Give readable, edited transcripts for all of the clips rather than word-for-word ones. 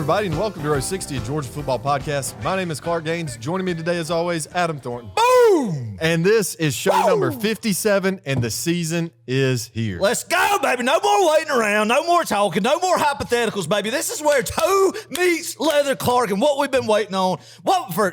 everybody, and welcome to Row 60, a Georgia football podcast. My name is Clark Gaines. Joining me today, as always, Adam Thornton. Boom! And this is show number 57, and the season is here. Let's go, baby. No more waiting around. No more talking. No more hypotheticals, baby. This is where toe meets leather, Clark, and what we've been waiting on.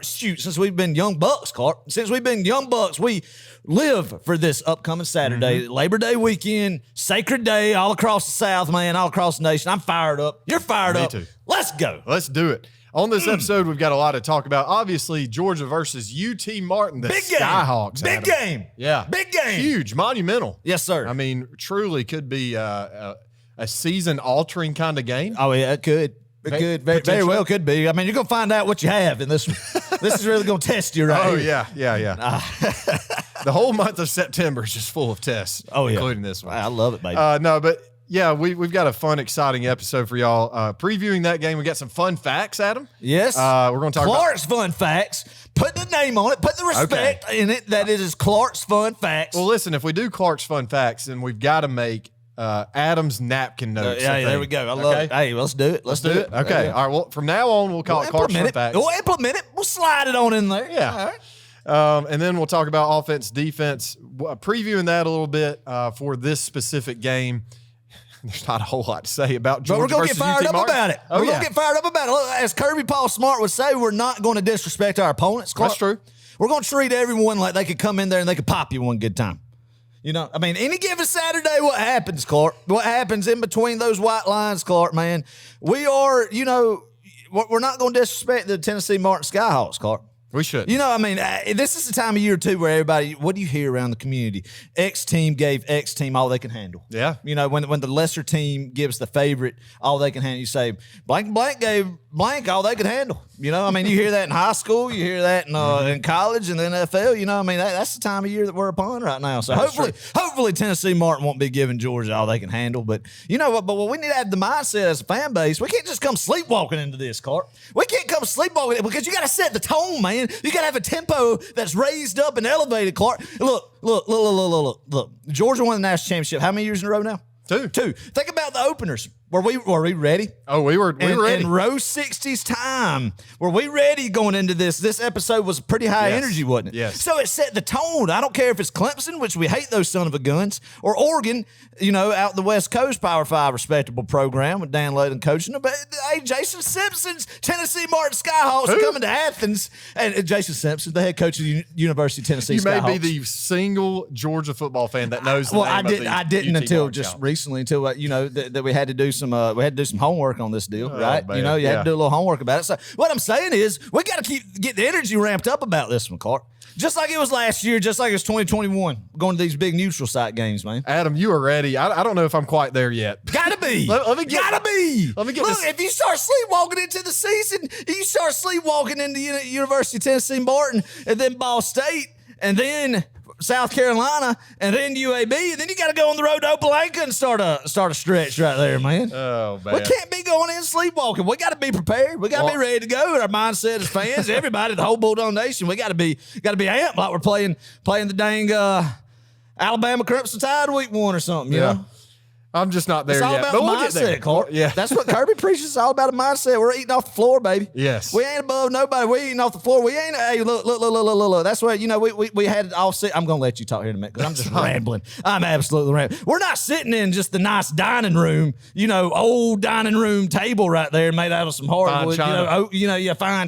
Since we've been young bucks, Clark. Since we've been young bucks, we live for this upcoming Saturday, Labor Day weekend, sacred day all across the South, man, all across the nation. I'm fired up. You're fired up. Me too. Let's go. Let's do it. On this episode, we've got a lot to talk about. Obviously, Georgia versus UT Martin, the Big game. Skyhawks. Big game. Yeah. Big game. Huge, monumental. Yes, sir. I mean, truly could be a season-altering kind of game. Oh, yeah, it could. It could. Very well could be. I mean, you're going to find out what you have in this one. This is really going to test you right here. Yeah. The whole month of September is just full of tests, including this one. I love it, baby. Yeah, we've got a fun, exciting episode for y'all. Previewing that game, we got some fun facts, Adam. Yes. We're going to talk Clark's Fun Facts. Put the name on it. Put the respect in it that it is Clark's Fun Facts. Well, listen, if we do Clark's Fun Facts, then we've got to make Adam's napkin notes. There we go. I love it. Hey, let's do it. Let's do it. Okay. All right. Well, from now on, we'll call it Clark's Fun Facts. We'll implement it. We'll slide it on in there. Yeah. All right. And then we'll talk about offense, defense, previewing that a little bit for this specific game. There's not a whole lot to say about Georgia. But we're going to get fired up about it. We're going to get fired up about it. Look, as Kirby Paul Smart would say, we're not going to disrespect our opponents. Clark. That's true. We're going to treat everyone like they could come in there and they could pop you one good time. You know, I mean, any given Saturday, what happens, Clark? What happens in between those white lines, Clark, man? We are, we're not going to disrespect the Tennessee Martin Skyhawks, Clark. We should. I mean, this is the time of year, too, where everybody, what do you hear around the community? X team gave X team all they can handle. Yeah. When the lesser team gives the favorite all they can handle, you say, blank gave blank all they could handle. I mean, you hear that in high school, you hear that in college and the NFL. I mean, that's the time of year that we're upon right now. So hopefully Tennessee Martin won't be giving Georgia all they can handle. But you know what? But we need to have the mindset as a fan base. We can't just come sleepwalking into this, Clark. We can't come sleepwalking because you got to set the tone, man. You got to have a tempo that's raised up and elevated, Clark. Look. Georgia won the national championship. How many years in a row now? Two. Think about the openers. Were we ready? Oh, we were ready. In row 60's time, were we ready going into this? This episode was pretty high energy, wasn't it? Yes. So it set the tone. I don't care if it's Clemson, which we hate those son of a guns, or Oregon, out the West Coast, Power 5 respectable program with Dan Layden coaching them. But hey, Jason Simpson's Tennessee Martin Skyhawks are coming to Athens. And Jason Simpson, the head coach of the University of Tennessee Skyhawks. You may be the single Georgia football fan that knows the name I didn't UT until Martin just Skyhawks. recently, until that we had to do some homework on this deal, right? Man. You had to do a little homework about it. So what I'm saying is we got to get the energy ramped up about this one, Clark. Just like it was last year, just like it was 2021, going to these big neutral site games, man. Adam, you are ready. I don't know if I'm quite there yet. Gotta be. Let me get Look, this. if you start sleepwalking into the season, you start sleepwalking into University of Tennessee Martin, and then Ball State, and then South Carolina, and then UAB, and then you got to go on the road to Opelika and start a stretch right there, man. Oh, man. We can't be going in sleepwalking. We got to be prepared. We got to be ready to go. Our mindset as fans, everybody, the whole Bulldog Nation, we got to be amped like we're playing the dang Alabama Crimson Tide week 1 or something. You know. I'm just not there It's all yet. about But the we'll get mindset, there. Clark. Yeah. That's what Kirby preaches. It's all about a mindset. We're eating off the floor, baby. Yes. We ain't above nobody. We eating off the floor. We ain't. Hey, look. That's what, we had it all set. I'm going to let you talk here in a minute because I'm just rambling. I'm absolutely rambling. We're not sitting in just the nice dining room, old dining room table right there made out of some hardwood. Fine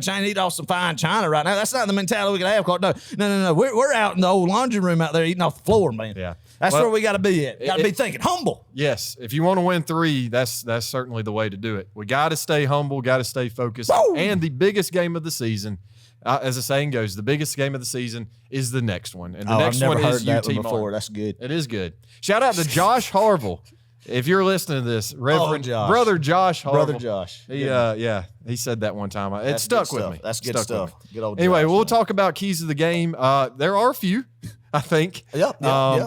china. Eat off some fine china right now. That's not the mentality we can have, Clark. No. We're out in the old laundry room out there eating off the floor, man. Yeah. That's where we got to be at. Got to be thinking humble. Yes. If you want to win 3, that's certainly the way to do it. We got to stay humble, got to stay focused. Woo! And the biggest game of the season, as the saying goes, the biggest game of the season is the next one. And the next I've never one heard is that UT one before. Martin. That's good. It is good. Shout out to Josh Harville. If you're listening to this, Reverend Josh. Brother Josh Harville. Brother Josh. He said that one time. It stuck with me. That's good Stuck stuff. with me. Good old Anyway, Josh, we'll man. talk about keys of the game. There are a few, I think. Yeah.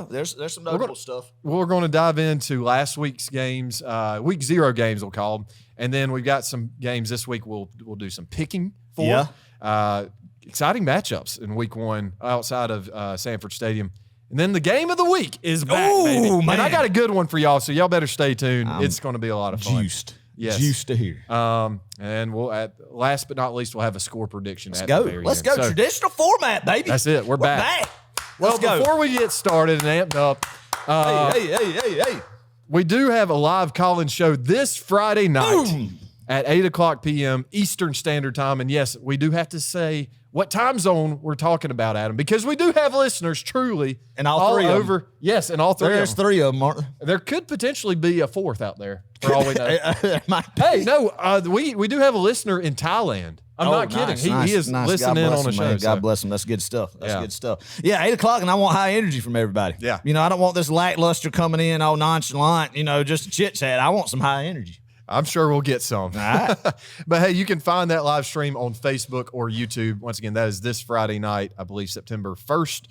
There's some notable stuff. We're going to dive into last week's games, week 0 games we'll call them, and then we've got some games this week we'll do some picking for. Yeah. Exciting matchups in week 1 outside of Sanford Stadium. And then the game of the week is back, baby. Man. And I got a good one for y'all, so y'all better stay tuned. It's going to be a lot of fun. Juiced. Yes. Juice to hear. And we'll last but not least, we'll have a score prediction. Let's at go. the very Let's end. go. So, Traditional format, baby. that's it. We're back. Well, Let's go. before we get started and amped up, Hey. we do have a live call-in show this Friday night Boom. at 8 o'clock p.m. Eastern Standard Time. And yes, we do have to say what time zone we're talking about, Adam, because we do have listeners truly And all three of them. over. Yes, and all three There's of them. three of them, aren't There could potentially be a fourth out there, for all we know. there? Hey, no, we do have a listener in Thailand. I'm not kidding. He is listening in on the show. God bless him. That's good stuff. That's Yeah. good stuff. Yeah, 8 o'clock, and I want high energy from everybody. Yeah. You know, I don't want this lackluster coming in all nonchalant, just chit chat. I want some high energy. I'm sure we'll get some. All right. But hey, you can find that live stream on Facebook or YouTube. Once again, that is this Friday night. I believe September 1st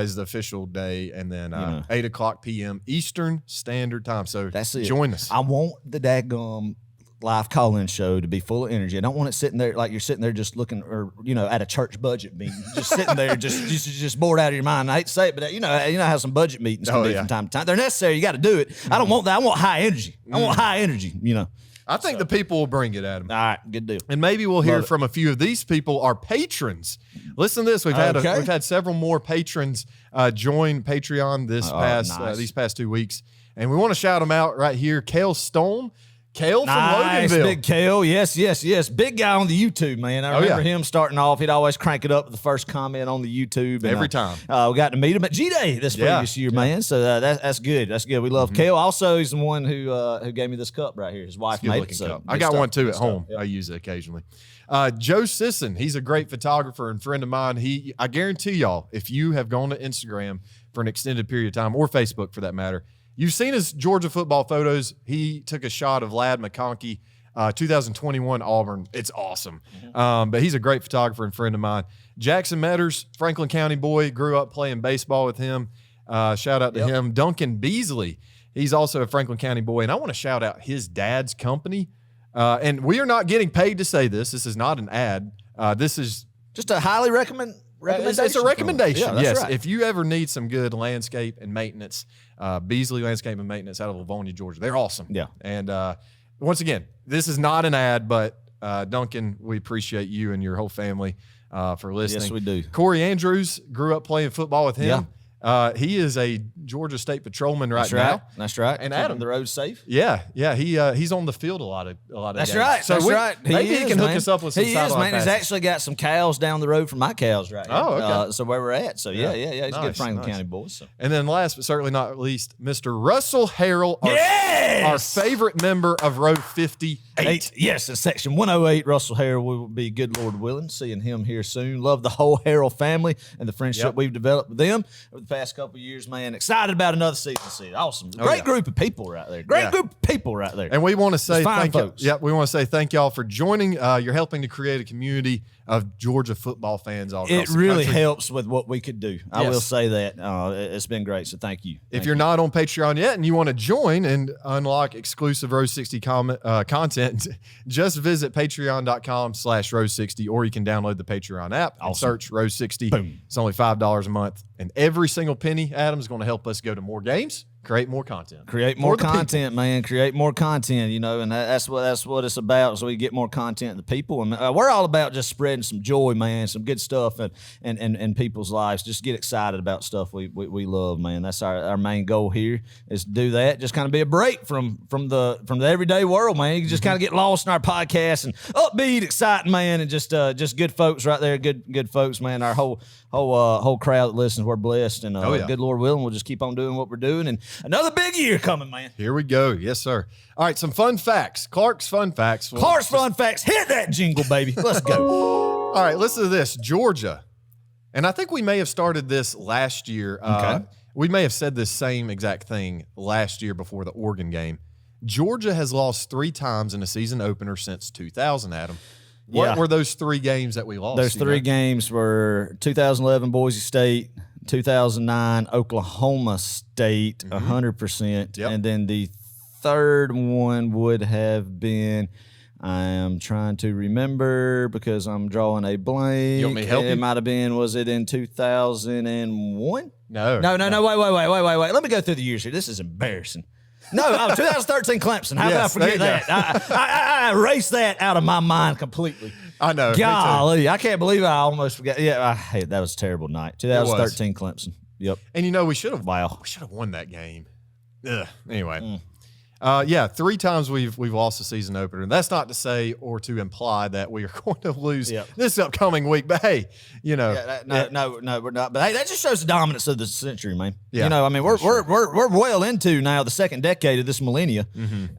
is the official day. And then 8 o'clock p.m. Eastern Standard Time. So That's it. join us. I want the daggum live call-in show to be full of energy. I don't want it sitting there like you're sitting there just looking, or at a church budget meeting, just sitting there, just bored out of your mind. I hate to say it, but you know how some budget meetings can be from time to time. They're necessary. You got to do it. I don't want that. I want high energy. I want high energy. I think the people will bring it, Adam. All right, good deal. And maybe we'll hear from a few of these people, our patrons. Listen to this. We've had several more patrons join Patreon these past 2 weeks. And we want to shout them out right here. Kale Stone. Kale from Loganville. Big Kale. Yes. Big guy on the YouTube, man. I remember him starting off. He'd always crank it up with the first comment on the YouTube. And, every time. We got to meet him at G Day this previous year, man. So that's good. That's good. We love Kale. Also, he's the one who gave me this cup right here. His wife made it. So I got one too at home. I use it occasionally. Joe Sisson, he's a great photographer and friend of mine. I guarantee y'all, if you have gone to Instagram for an extended period of time, or Facebook for that matter, you've seen his Georgia football photos. He took a shot of Ladd McConkey, 2021 Auburn. It's awesome. But he's a great photographer and friend of mine. Jackson Metters, Franklin County boy, grew up playing baseball with him. Shout out to him. Duncan Beasley, he's also a Franklin County boy. And I want to shout out his dad's company. And we are not getting paid to say this. This is not an ad. This is just a highly recommendation. It's a recommendation. Yeah, yes. right. If you ever need some good landscape and maintenance, Beasley Landscape and Maintenance out of Livonia, Georgia. They're awesome. Yeah. And once again, this is not an ad, but Duncan, we appreciate you and your whole family for listening. Yes, we do. Corey Andrews grew up playing football with him. He is a Georgia State patrolman right now. That's right. And Keeping Adam, the road safe. Yeah. He's on the field a lot of That's games. right. So That's right. Maybe he can hook us up with some sideline man. He's passes. actually got some cows down the road from my cows right now. Oh, okay. So where we're at. So yeah. He's a good Franklin Nice. County boy. So. And then last but certainly not least, Mr. Russell Harrell, our favorite member of Row 58. Yes, in section 108, Russell Harrell. We will be, good Lord willing, seeing him here soon. Love the whole Harrell family and the friendship we've developed with them over the past couple of years, man. Excited about another season. Awesome. Great group of people right there. Great group of people right there. And we want to say fine thank you. folks. Yep, we want to say thank y'all for joining. You're helping to create a community of Georgia football fans all across It the really country. helps with what we could do. I will say that. It's been great, so thank you. If you're not on Patreon yet and you want to join and unlock exclusive Row 60 content, just visit patreon.com/Row60, or you can download the Patreon app and search Row 60. Boom. It's only $5 a month. And every single penny, Adam, is going to help us go to more games, create more content. Create more content, man. Create more content, and that's what it's about. So we get more content to people, and we're all about just spreading some joy, man, some good stuff, and people's lives. Just get excited about stuff we love, man. That's our main goal here, is to do that. Just kind of be a break from the everyday world, man. You can just kind of get lost in our podcast and upbeat, exciting, man, and just good folks right there. Good folks, man. Our whole crowd that listens, we're blessed, and good Lord willing, we'll just keep on doing what we're doing, and another big year coming, man. Here we go. Yes, sir. All right, some fun facts. Clark's fun facts. Fun facts. Hit that jingle, baby. Let's go. All right, listen to this. Georgia, and I think we may have started this last year. Okay. We may have said this same exact thing last year before the Oregon game. Georgia has lost 3 times in a season opener since 2000, Adam. What were those 3 games that we lost? Those 3 games were 2011 Boise State, 2009 Oklahoma State, 100%. Yep. And then the third one would have been, I am trying to remember because I'm drawing a blank. You want me to help you? It might have been, was it in 2001? No. No. Wait. Let me go through the years here. This is embarrassing. No, 2013 Clemson. How Yes, could I forget there that? I erased that out of my mind completely. I know. Golly, I can't believe I almost forgot. Yeah, that was a terrible night. 2013 Clemson. Yep. And we should have won that game. Ugh. Anyway. Yeah, 3 times we've lost the season opener. And that's not to say or to imply that we are going to lose this upcoming week. But hey, no, we're not. But hey, that just shows the dominance of the century, man. Yeah, I mean, we're well into now the second decade of this millennia,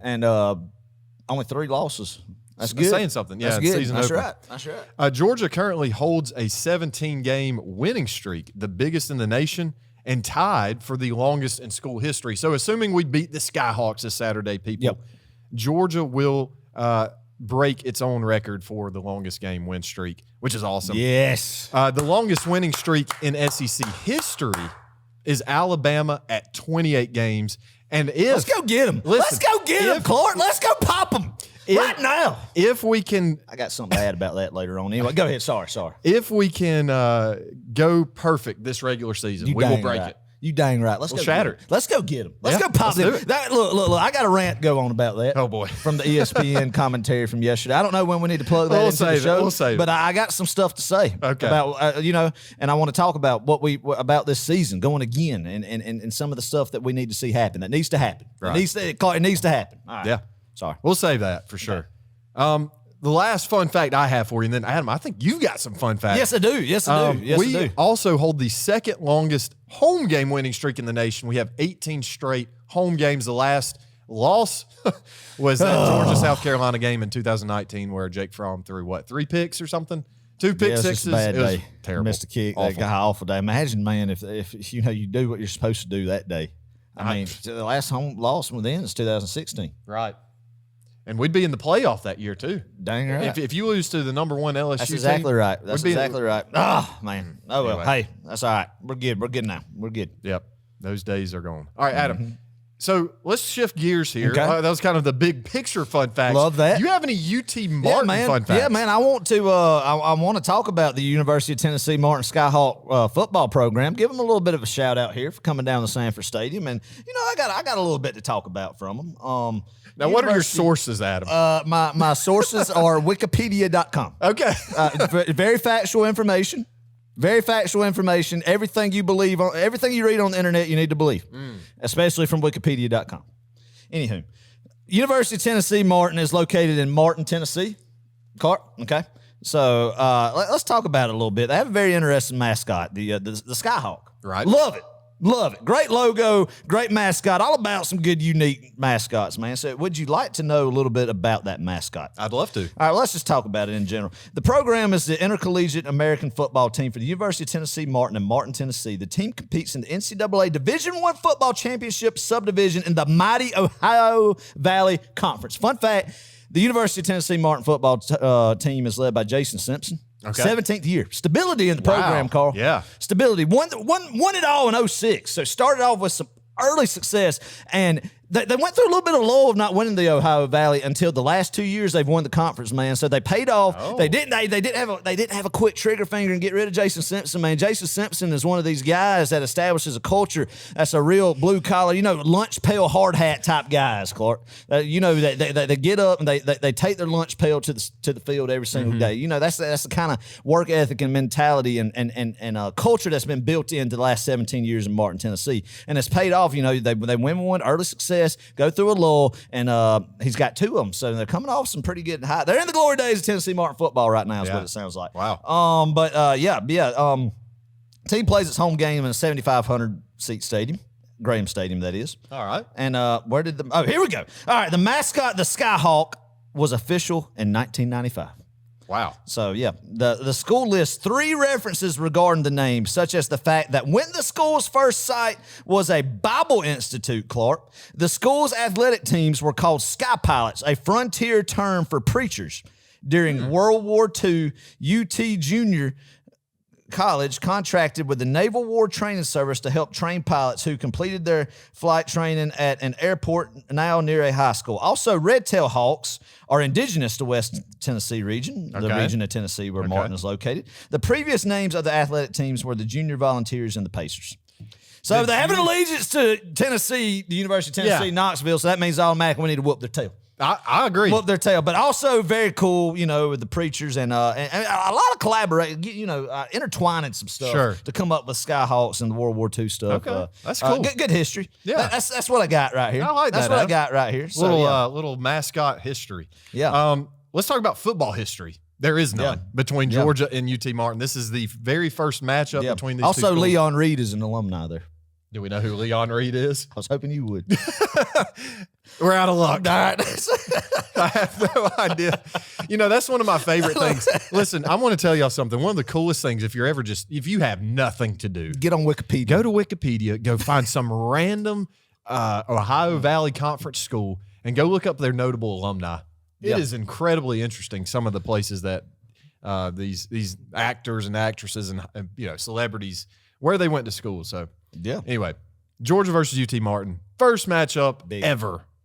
and only 3 losses. That's good. Saying something. Yeah, that's good. Season That's opener. right. That's right. Georgia currently holds a 17-game winning streak, the biggest in the nation, and tied for the longest in school history. So assuming we beat the Skyhawks this Saturday, people, Georgia will break its own record for the longest game win streak, which is awesome. Yes. The longest winning streak in SEC history is Alabama at 28 games. And let's go get them. Let's go get them, Clark. Let's go pop them right now. If we can, I got something bad about that later on. Anyway, go ahead. Sorry. If we can go perfect this regular season, we will break it. You dang right. Let's go shatter it. Let's go get them. Let's go pop them. Look, I got a rant go on about that. Oh, boy. From the ESPN commentary from yesterday. I don't know when we need to plug that into the show. We'll save it. But I got some stuff to say about, and I want to talk about about this season going again and some of the stuff that we need to see happen. That needs to happen. Right. It needs to happen. All right. Yeah. Sorry. We'll save that for sure. The last fun fact I have for you, and then Adam, I think you've got some fun facts. Yes, I do. Yes, I do. We also hold the second longest home game winning streak in the nation. We have 18 straight home games. The last loss was that Georgia South Carolina game in 2019 where Jake Fromm threw 3 picks or something? 2 pick sixes. It was a bad day. Terrible. Missed a kick. Awful. That guy awful day. Imagine, man, if you do what you're supposed to do that day. I mean, the last home loss with them is 2016. Right. And we'd be in the playoff that year, too. Dang right. If you lose to the number 1 LSU That's exactly right. That's exactly right. Oh, man. Mm-hmm. Oh, well. Anyway. Hey, that's all right. We're good. We're good now. We're good. Yep. Those days are gone. All right, Adam. So let's shift gears here. Okay. That was kind of the big picture fun facts. Love that. Do you have any UT Martin fun facts? Yeah, man. I want to. I want to talk about the University of Tennessee Martin Skyhawk football program. Give them a little bit of a shout out here for coming down to Sanford Stadium, and I got a little bit to talk about from them. Now, what are your sources, Adam? My sources are Wikipedia.com. Okay. Very factual information. Very factual information. Everything you read on the internet, you need to believe, especially from Wikipedia.com. Anywho, University of Tennessee Martin is located in Martin, Tennessee. Clark, okay? So let's talk about it a little bit. They have a very interesting mascot, the Skyhawk. Right. Love it. Love it. Great logo, great mascot, all about some good, unique mascots, man. So would you like to know a little bit about that mascot? I'd love to. All right, let's just talk about it in general. The program is the intercollegiate American football team for the University of Tennessee Martin in Martin, Tennessee. The team competes in the NCAA Division I Football Championship subdivision in the mighty Ohio Valley Conference. Fun fact, the University of Tennessee Martin football team is led by Jason Simpson. Okay. 17th year. Stability in the program, Carl. Yeah. Stability. Won it all in 06. So started off with some early success, and they went through a little bit of lull of not winning the Ohio Valley until the last 2 years they've won the conference, man. So they paid off. Oh. They didn't have a quick trigger finger and get rid of Jason Simpson, man. Jason Simpson is one of these guys that establishes a culture that's a real blue collar, lunch pail hard hat type guys, Clark. They get up and they take their lunch pail to the field every single day. That's the kind of work ethic and mentality and culture that's been built into the last 17 years in Martin, Tennessee, and it's paid off. They win one early success. Go through a lull, and he's got 2 of them, so they're coming off some pretty good high. They're in the glory days of Tennessee Martin football right now, is what it sounds like. Wow. Team plays its home game in a 7,500 seat stadium, Graham Stadium, that is. All right. And here we go. All right, the mascot, the Skyhawk, was official in 1995. Wow. So, yeah, the school lists 3 references regarding the name, such as the fact that when the school's first site was a Bible Institute, Clark, the school's athletic teams were called Sky Pilots, a frontier term for preachers. During World War II, UT Junior College contracted with the Naval War Training Service to help train pilots who completed their flight training at an airport now near a high school. Also, red-tailed hawks are indigenous to West Tennessee region, the region of Tennessee where Martin is located. The previous names of the athletic teams were the Junior Volunteers and the Pacers. So they have an allegiance to Tennessee, the University of Tennessee, Knoxville. So that means automatically we need to whoop their tail. I agree. Whoop their tail, but also very cool, with the preachers and a lot of collaborating, intertwining some stuff to come up with Skyhawks and the World War II stuff. Okay, that's cool. Good history. Yeah, that's what I got right here. I like that. That's what I got right here. So, little mascot history. Yeah. Let's talk about football history. There is none between Georgia and UT Martin. This is the very first matchup between these two schools. Also, Leon Reed is an alumni there. Do we know who Leon Reed is? I was hoping you would. We're out of luck. All right. I have no idea. That's one of my favorite things. Listen, I want to tell y'all something. One of the coolest things, if you have nothing to do, get on Wikipedia. Go to Wikipedia, go find some random Ohio Valley Conference school and go look up their notable alumni. It is incredibly interesting, some of the places that these actors and actresses and celebrities, where they went to school. So anyway, Georgia versus UT Martin, first matchup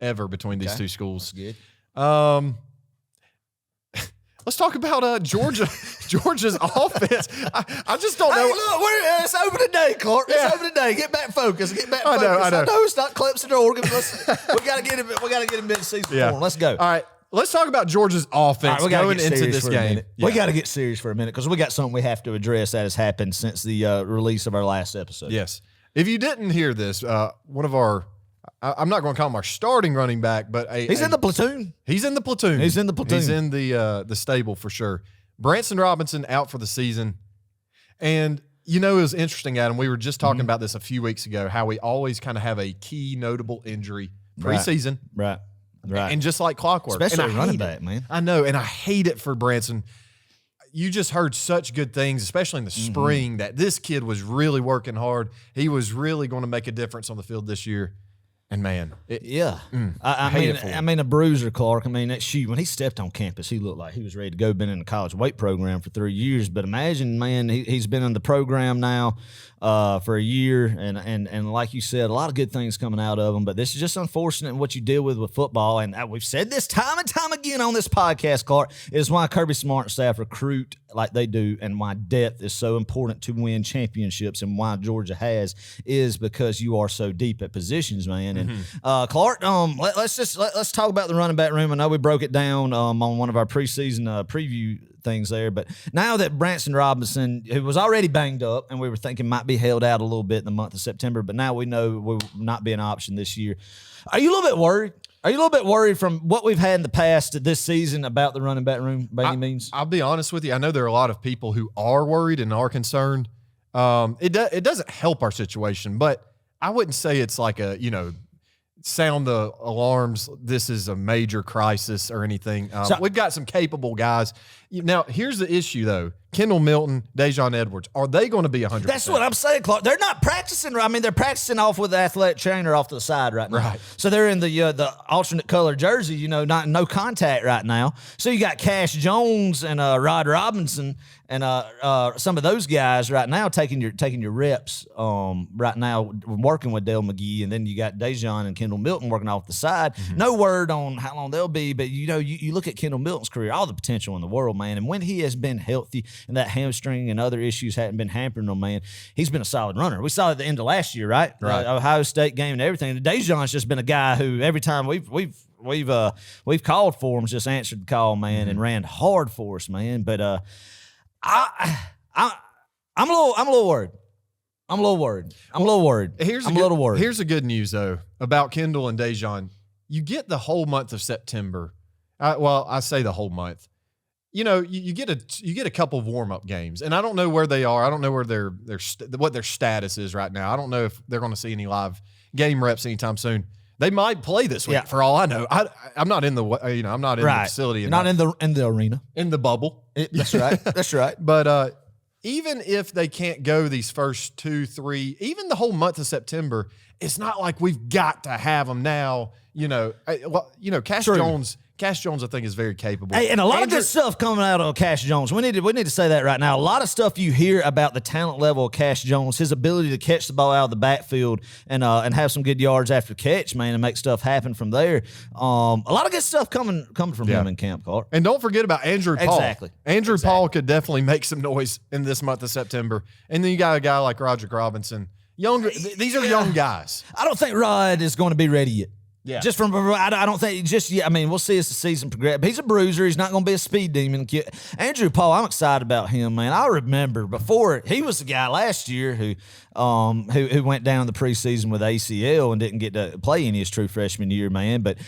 ever between these two schools. That's good. Let's talk about Georgia's offense. I just don't know. Hey, look, it's open today, Clark. It's open today. Get back focused. I know it's not Clemson or Oregon. We got to get him. We got to get him mid-season form. Let's go. All right. Let's talk about Georgia's offense going into this game. We got to get serious for a minute because we got something we have to address that has happened since the release of our last episode. Yes. If you didn't hear this, one of our, I'm not going to call him our starting running back, but he's in the platoon. He's in the platoon. He's in the platoon. He's in the stable for sure. Branson Robinson out for the season. And, it was interesting, Adam. We were just talking about this a few weeks ago, how we always kind of have a key notable injury preseason. Right. And just like clockwork. Especially running back, man. I know, and I hate it for Branson. You just heard such good things, especially in the spring, that this kid was really working hard. He was really going to make a difference on the field this year. And man, I mean, a bruiser, Clark. I mean, when he stepped on campus, he looked like he was ready to go. Been in the college weight program for 3 years, but imagine, man, he's been in the program now for a year, and like you said, a lot of good things coming out of him. But this is just unfortunate in what you deal with football. And we've said this time and time again on this podcast, Clark. It is why Kirby Smart and staff recruit like they do, and why depth is so important to win championships, and why Georgia is because you are so deep at positions, man. And Clark, let's talk about the running back room. I know we broke it down on one of our preseason preview things there, but now that Branson Robinson, who was already banged up, and we were thinking might be held out a little bit in the month of September, but now we know will not be an option this year. Are you a little bit worried? Are you a little bit worried from what we've had in the past this season about the running back room by any means? I'll be honest with you. I know there are a lot of people who are worried and are concerned. It doesn't help our situation, but I wouldn't say it's like sound the alarms. This is a major crisis or anything. We've got some capable guys. Now, here's the issue, though. Kendall Milton, Dejon Edwards, are they going to be 100%? That's what I'm saying, Clark. They're not practicing. I mean, they're practicing off with the athletic trainer off to the side right now. Right. So they're in the alternate color jersey, no contact right now. So you got Cash Jones and Rod Robinson and some of those guys right now taking your reps right now, working with Dale McGee, and then you got Dejon and Kendall Milton working off the side. No word on how long they'll be, but you look at Kendall Milton's career, all the potential in the world, man. And when he has been healthy and that hamstring and other issues hadn't been hampering him, man, he's been a solid runner. We saw it at the end of last year, right? Ohio State game and everything. And Dejon's just been a guy who every time we've called for him, just answered the call, man, and ran hard for us, man. But I'm a little worried. I'm a little worried. Here's the good news though about Kendall and Dejon. You get the whole month of September. I say the whole month. You get a couple of warm-up games, and I don't know where they are. I don't know where what their status is right now. I don't know if they're going to see any live game reps anytime soon. They might play this week for all I know. I'm not in the I'm not in the facility. You're not in the arena, in the bubble. That's right. That's right. But even if they can't go these first 2, 3, even the whole month of September, it's not like we've got to have them now. Cash Jones, I think, is very capable. Hey, and a lot of good stuff coming out of Cash Jones. We need to say that right now. A lot of stuff you hear about the talent level of Cash Jones, his ability to catch the ball out of the backfield and have some good yards after catch, man, and make stuff happen from there. A lot of good stuff coming from him in camp, Clark. And don't forget about Andrew Paul. Exactly. Paul could definitely make some noise in this month of September. And then you got a guy like Roderick Robinson. These are young guys. I don't think Rod is going to be ready yet. Yeah. Just from, I don't think, just yet. I mean, we'll see as the season progresses. He's a bruiser. He's not going to be a speed demon. Andrew Paul, I'm excited about him, man. I remember before, he was the guy last year who went down the preseason with ACL and didn't get to play any his true freshman year, man. But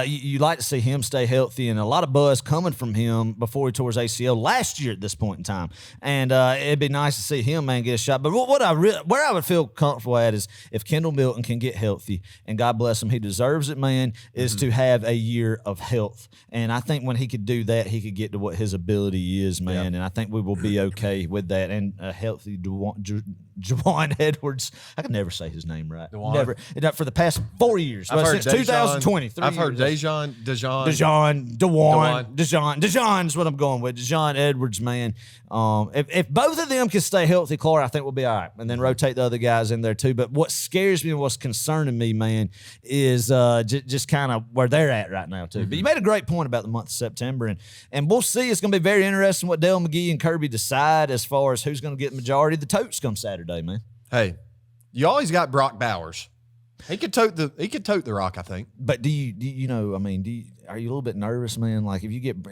you like to see him stay healthy, and a lot of buzz coming from him before he tore his ACL last year at this point in time. And it'd be nice to see him, man, get a shot. But where I would feel comfortable at is if Kendall Milton can get healthy, and God bless him, he deserves it, man, is to have a year of health. And I think when he could do that, he could get to what his ability is, man. Yep. And I think we will be okay with that. And a healthy Juwan Edwards. I can never say his name right. DeJuan. Never. For the past 4 years. Since 2020. I've heard Dejon is what I'm going with. DeJuan Edwards, man. If both of them can stay healthy, Clark, I think we'll be all right. And then rotate the other guys in there too. But what scares me and what's concerning me, man, is just kind of where they're at right now too. But you made a great point about the month of September, and we'll see. It's going to be very interesting what Dale McGee and Kirby decide as far as who's going to get the majority of the totes come Saturday, man. Hey, you always got Brock Bowers. He could tote the rock, I think. But are you a little bit nervous, man? Like if you get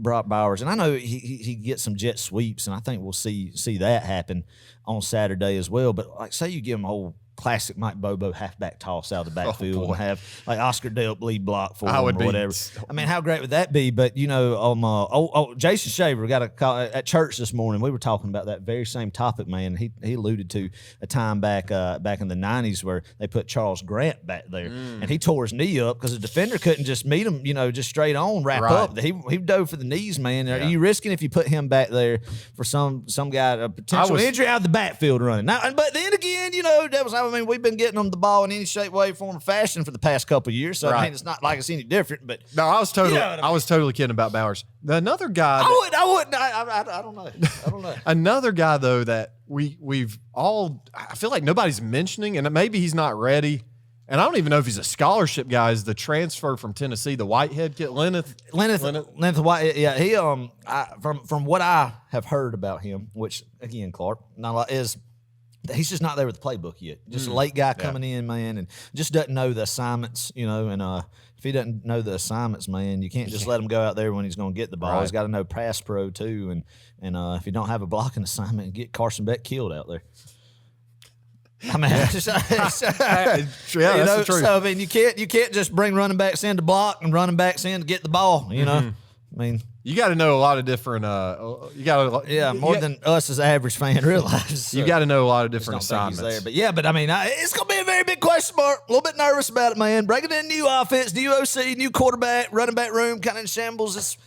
Brock Bowers, and I know he gets some jet sweeps, and I think we'll see that happen on Saturday as well. But like, say you give him old classic Mike Bobo halfback toss out of the backfield and have like Oscar Delp lead block for him or whatever. I mean, how great would that be? But Jason Shaver got a call at church this morning. We were talking about that very same topic, man. He alluded to a time back in the 90s where they put Charles Grant back there, and he tore his knee up because the defender couldn't just meet him, just straight on wrap up. He dove for the knees, man. Are you risking if you put him back there for some guy a potential injury out of the backfield running? Now, but then again, we've been getting them the ball in any shape, way, form, or fashion for the past couple of years. So I mean, it's not like it's any different. But no, I was totally kidding about Bowers. Another guy, I don't know. Another guy though that we've all, I feel like nobody's mentioning, and maybe he's not ready. And I don't even know if he's a scholarship guy. Is the transfer from Tennessee, the Whitehead kid, Lenneth Whitehead? Yeah, he from what I have heard about him, which again, Clark, not a lot, is he's just not there with the playbook yet. Just a late guy coming in, man, and just doesn't know the assignments, and if he doesn't know the assignments, man, you can't just let him go out there when he's going to get the ball. He's got to know pass pro too, and if you don't have a blocking assignment, get Carson Beck killed out there. I mean, that's the truth. So I mean, you can't just bring running backs in to block and running backs in to get the ball. You know, I mean, you got to know a lot of different. More than us as average fan realize. So you got to know a lot of different assignments. But I mean, it's gonna be a very big question mark. A little bit nervous about it, man. Breaking in new offense, new OC, new quarterback, running back room, kind of in shambles.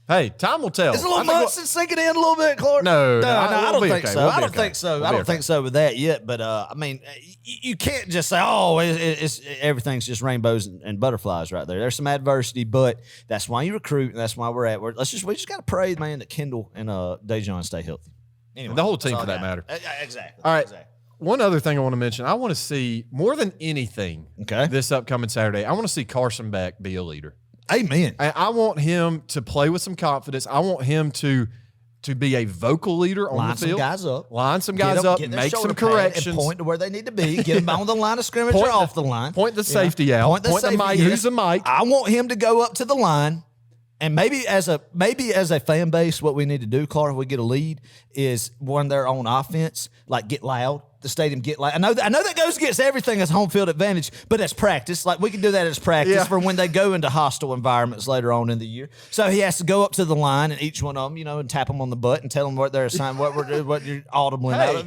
Hey, time will tell. It's a little months and sinking in a little bit, Clark. No, I don't think so. I don't think so. I don't think so with that yet. But I mean, you can't just say, "Oh, it's everything's just rainbows and butterflies right there." There's some adversity, but that's why you recruit, and that's why we're at. We just got to pray, man, that Kendall and Dejon stay healthy. Anyway, the whole team for that matter. Exactly. All right. Exactly. One other thing I want to mention, I want to see more than anything. This upcoming Saturday, I want to see Carson Beck be a leader. Amen. I want him to play with some confidence. I want him to be a vocal leader on the field. Line some guys up, make some corrections. And point to where they need to be. Get them on the line of scrimmage or off the line. Point the safety out. Point the mic. Who's the mic? I want him to go up to the line. And maybe as a fan base, what we need to do, Clark, if we get a lead, is when they're on offense, like get loud. The stadium get loud. I know that goes against everything as home field advantage, but as practice. Like we can do that as practice for when they go into hostile environments later on in the year. So he has to go up to the line and each one of them, and tap them on the butt and tell them what they're assigned, what you're audibling out of.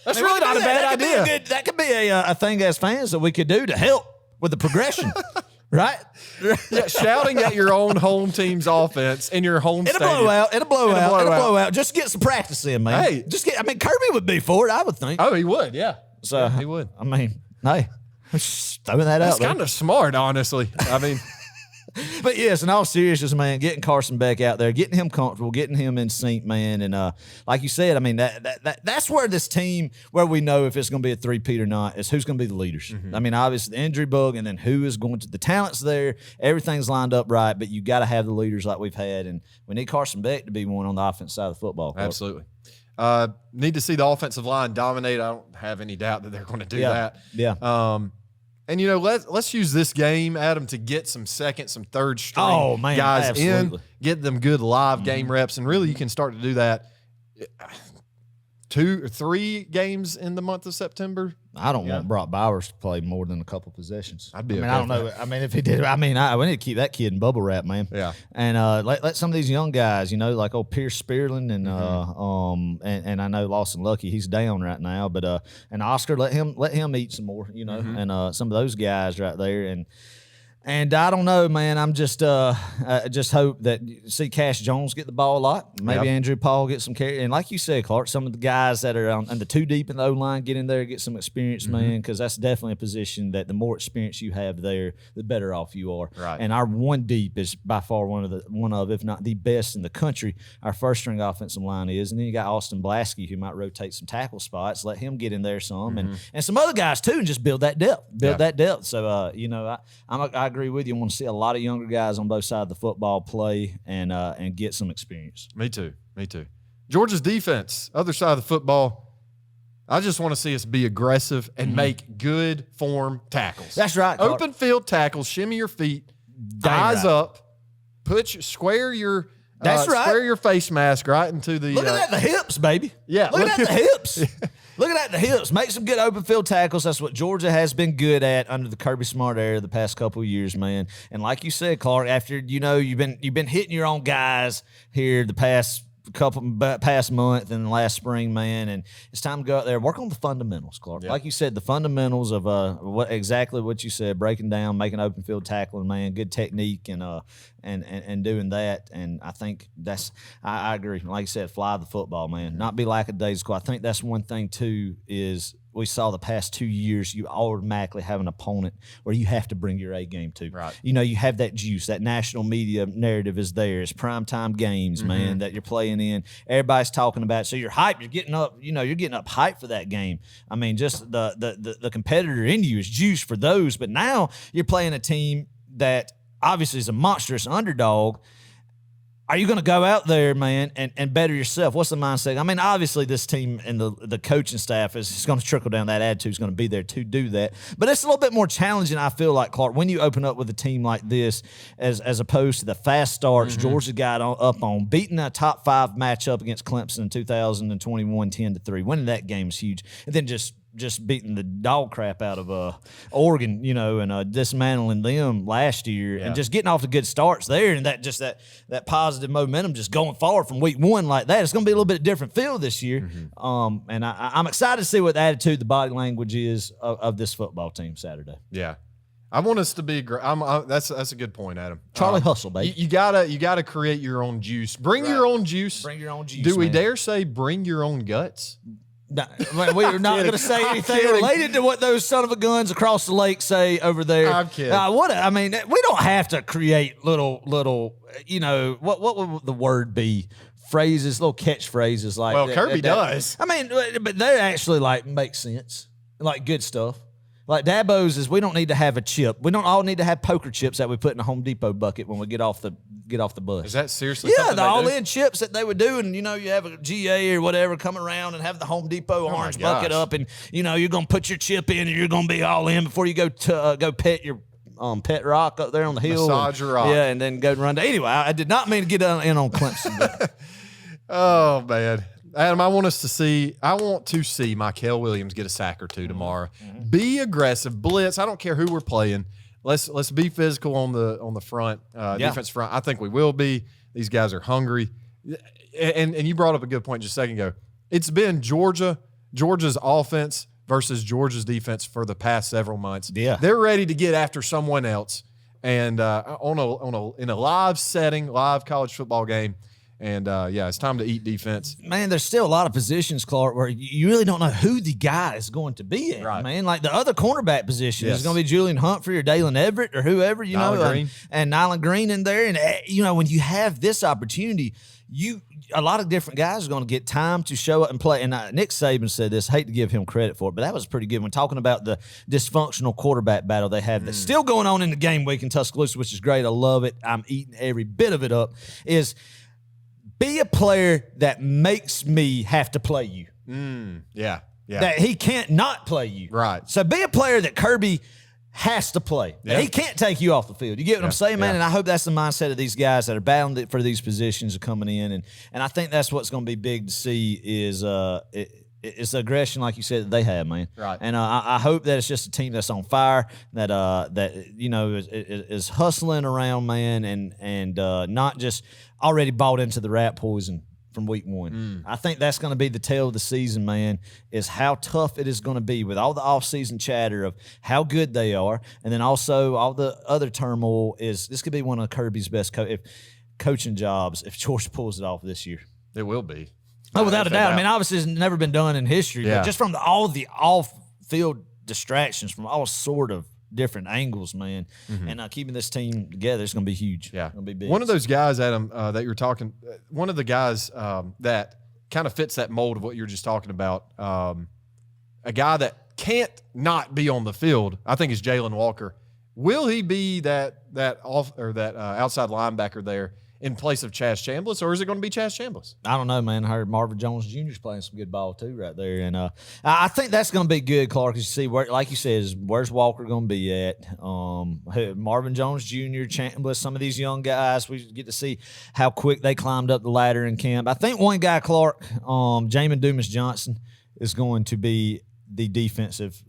That's really not a bad idea. That could be a thing as fans that we could do to help with the progression. Right? Shouting at your own home team's offense in your home stadium. In a blowout. Just get some practice in, man. Hey. Kirby would be for it, I would think. Oh, he would, yeah. So he would. I mean, hey, throwing that out. That's kind of smart, honestly. I mean. But yes, in all seriousness, man, getting Carson Beck out there, getting him comfortable, getting him in sync, man, and like you said, I mean that's where this team, where we know if it's going to be a three-peat or not, is who's going to be the leaders. I mean, obviously the injury bug, and then who is going to the talent's there. Everything's lined up right, but you got to have the leaders like we've had, and we need Carson Beck to be one on the offense side of the football. Absolutely. Need to see the offensive line dominate. I don't have any doubt that they're going to do that. Yeah. And let's use this game, Adam, to get some second, some third string guys absolutely. in, get them good live game reps, and really you can start to do that 2 or 3 games in the month of September. I don't want Brock Bowers to play more than a couple possessions. I'd be. I don't know. I mean, if he did, we need to keep that kid in bubble wrap, man. Yeah. And let some of these young guys, like old Pierce Spearland and and I know Lawson Lucky, he's down right now, but and Oscar, let him eat some more, and some of those guys right there. And I don't know, man. I'm just hope that see Cash Jones get the ball a lot. Maybe Andrew Paul get some carry. And like you said, Clark, some of the guys that are on the 2 deep in the O-line get in there, get some experience, man, because that's definitely a position that the more experience you have there, the better off you are. Right. And our 1 deep is by far one of, if not the best in the country. Our first string offensive line is. And then you got Austin Blasky, who might rotate some tackle spots. Let him get in there some. And some other guys, too, and just build that depth. So, I agree with you. I want to see a lot of younger guys on both sides of the football play and get some experience. Me too. Georgia's defense, other side of the football, I just want to see us be aggressive and make good form tackles. That's right, Clark. Open field tackles, shimmy your feet, Dang eyes right. up, square your That's right. square your face mask right into the Look at the hips, baby. Yeah, Look at the hips. Look at the hips. Make some good open field tackles. That's what Georgia has been good at under the Kirby Smart era the past couple of years, man. And like you said, Clark, after you've been hitting your own guys here the past month and last spring, man, and it's time to go out there and work on the fundamentals, Clark. Like you said, the fundamentals of exactly what you said, breaking down, making open field tackling, man, good technique and doing that. And I think I agree. Like you said, fly the football, man. Not be lackadaisical. I think that's one thing too is we saw the past 2 years, you automatically have an opponent where you have to bring your A game to. Right. You have that juice. That national media narrative is there. It's primetime games, man, that you're playing in. Everybody's talking about it. So you're hyped. You're getting up. You're getting up hyped for that game. I mean, just the competitor in you is juice for those. But now you're playing a team that obviously is a monstrous underdog. Are you going to go out there, man, and better yourself? What's the mindset? I mean, obviously this team and the coaching staff is going to trickle down. That attitude is going to be there to do that. But it's a little bit more challenging, I feel like, Clark, when you open up with a team like this as opposed to the fast starts Georgia got up on, beating a top 5 matchup against Clemson in 2021, 10-3. Winning that game is huge. And then just beating the dog crap out of Oregon, and dismantling them last year, and just getting off the good starts there, and that positive momentum just going forward from week 1 like that. It's going to be a little bit different feel this year, and I'm excited to see what the attitude, the body language is of this football team Saturday. Yeah. I want us to be. That's a good point, Adam. Charlie hustle, baby. You gotta create your own juice. Bring your own juice. Bring your own juice. Do we dare say bring your own guts? No, we're not going to say anything related to what those son of a guns across the lake say over there. I'm kidding. We don't have to create little. What would the word be? Phrases, little catchphrases like. Well, Kirby does. I mean, but they actually make sense, like good stuff. Like Dabo's is we don't need to have a chip. We don't all need to have poker chips that we put in a Home Depot bucket when we get off the bus. Is that seriously? Yeah, the all-in chips that they would do, and you have a GA or whatever come around and have the Home Depot orange bucket up, and you're gonna put your chip in, and you're gonna be all in before you go to pet your pet rock up there on the hill. Massage your rock. Yeah, and then go and run. Anyway, I did not mean to get in on Clemson. But. Oh man. Adam, I want to see Mykel Williams get a sack or 2 tomorrow. Be aggressive, blitz. I don't care who we're playing. Let's be physical on the front, defense front. I think we will be. These guys are hungry. And you brought up a good point just a second ago. It's been Georgia's offense versus Georgia's defense for the past several months. Yeah. They're ready to get after someone else. And in a live setting, live college football game. And, it's time to eat defense. Man, there's still a lot of positions, Clark, where you really don't know who the guy is going to be at, man. Like the other cornerback position is going to be Julian Humphrey or Dalen Everett or whoever, and Nyland Green in there. And, when you have this opportunity, a lot of different guys are going to get time to show up and play. And Nick Saban said this. I hate to give him credit for it, but that was pretty good when talking about the dysfunctional quarterback battle they have that's still going on in the game week in Tuscaloosa, which is great. I love it. I'm eating every bit of it up. be a player that makes me have to play you. Yeah. That he can't not play you. Right. So be a player that Kirby has to play. Yeah. He can't take you off the field. You get what I'm saying, man? Yeah. And I hope that's the mindset of these guys that are battling for these positions are coming in. And I think that's what's going to be big to see is it's the aggression, like you said, that they have, man. Right. And I hope that it's just a team that's on fire, that you know is hustling around, man, and not just already bought into the rat poison from week one. I think that's going to be the tale of the season, man, is how tough it is going to be with all the offseason chatter of how good they are. And then also all the other turmoil is this could be one of Kirby's best coaching jobs if Georgia pulls it off this year. It will be. Oh, without a doubt. I mean, obviously it's never been done in history, but just from all the off-field distractions from all sort of different angles, man, and keeping this team together is going to be huge. Yeah. It's going to be big. One of those guys, Adam, that you're talking, one of the guys that kind of fits that mold of what you're just talking about, a guy that can't not be on the field, I think is Jalen Walker. Will he be that outside linebacker there in place of Chaz Chambliss, or is it going to be Chaz Chambliss? I don't know, man. I heard Marvin Jones Jr. is playing some good ball too right there. And I think that's going to be good, Clark, as you see, like you said, where's Walker going to be at? Marvin Jones Jr., Chambliss, some of these young guys, we get to see how quick they climbed up the ladder in camp. I think one guy, Clark, Jamin Dumas-Johnson, is going to be the defensive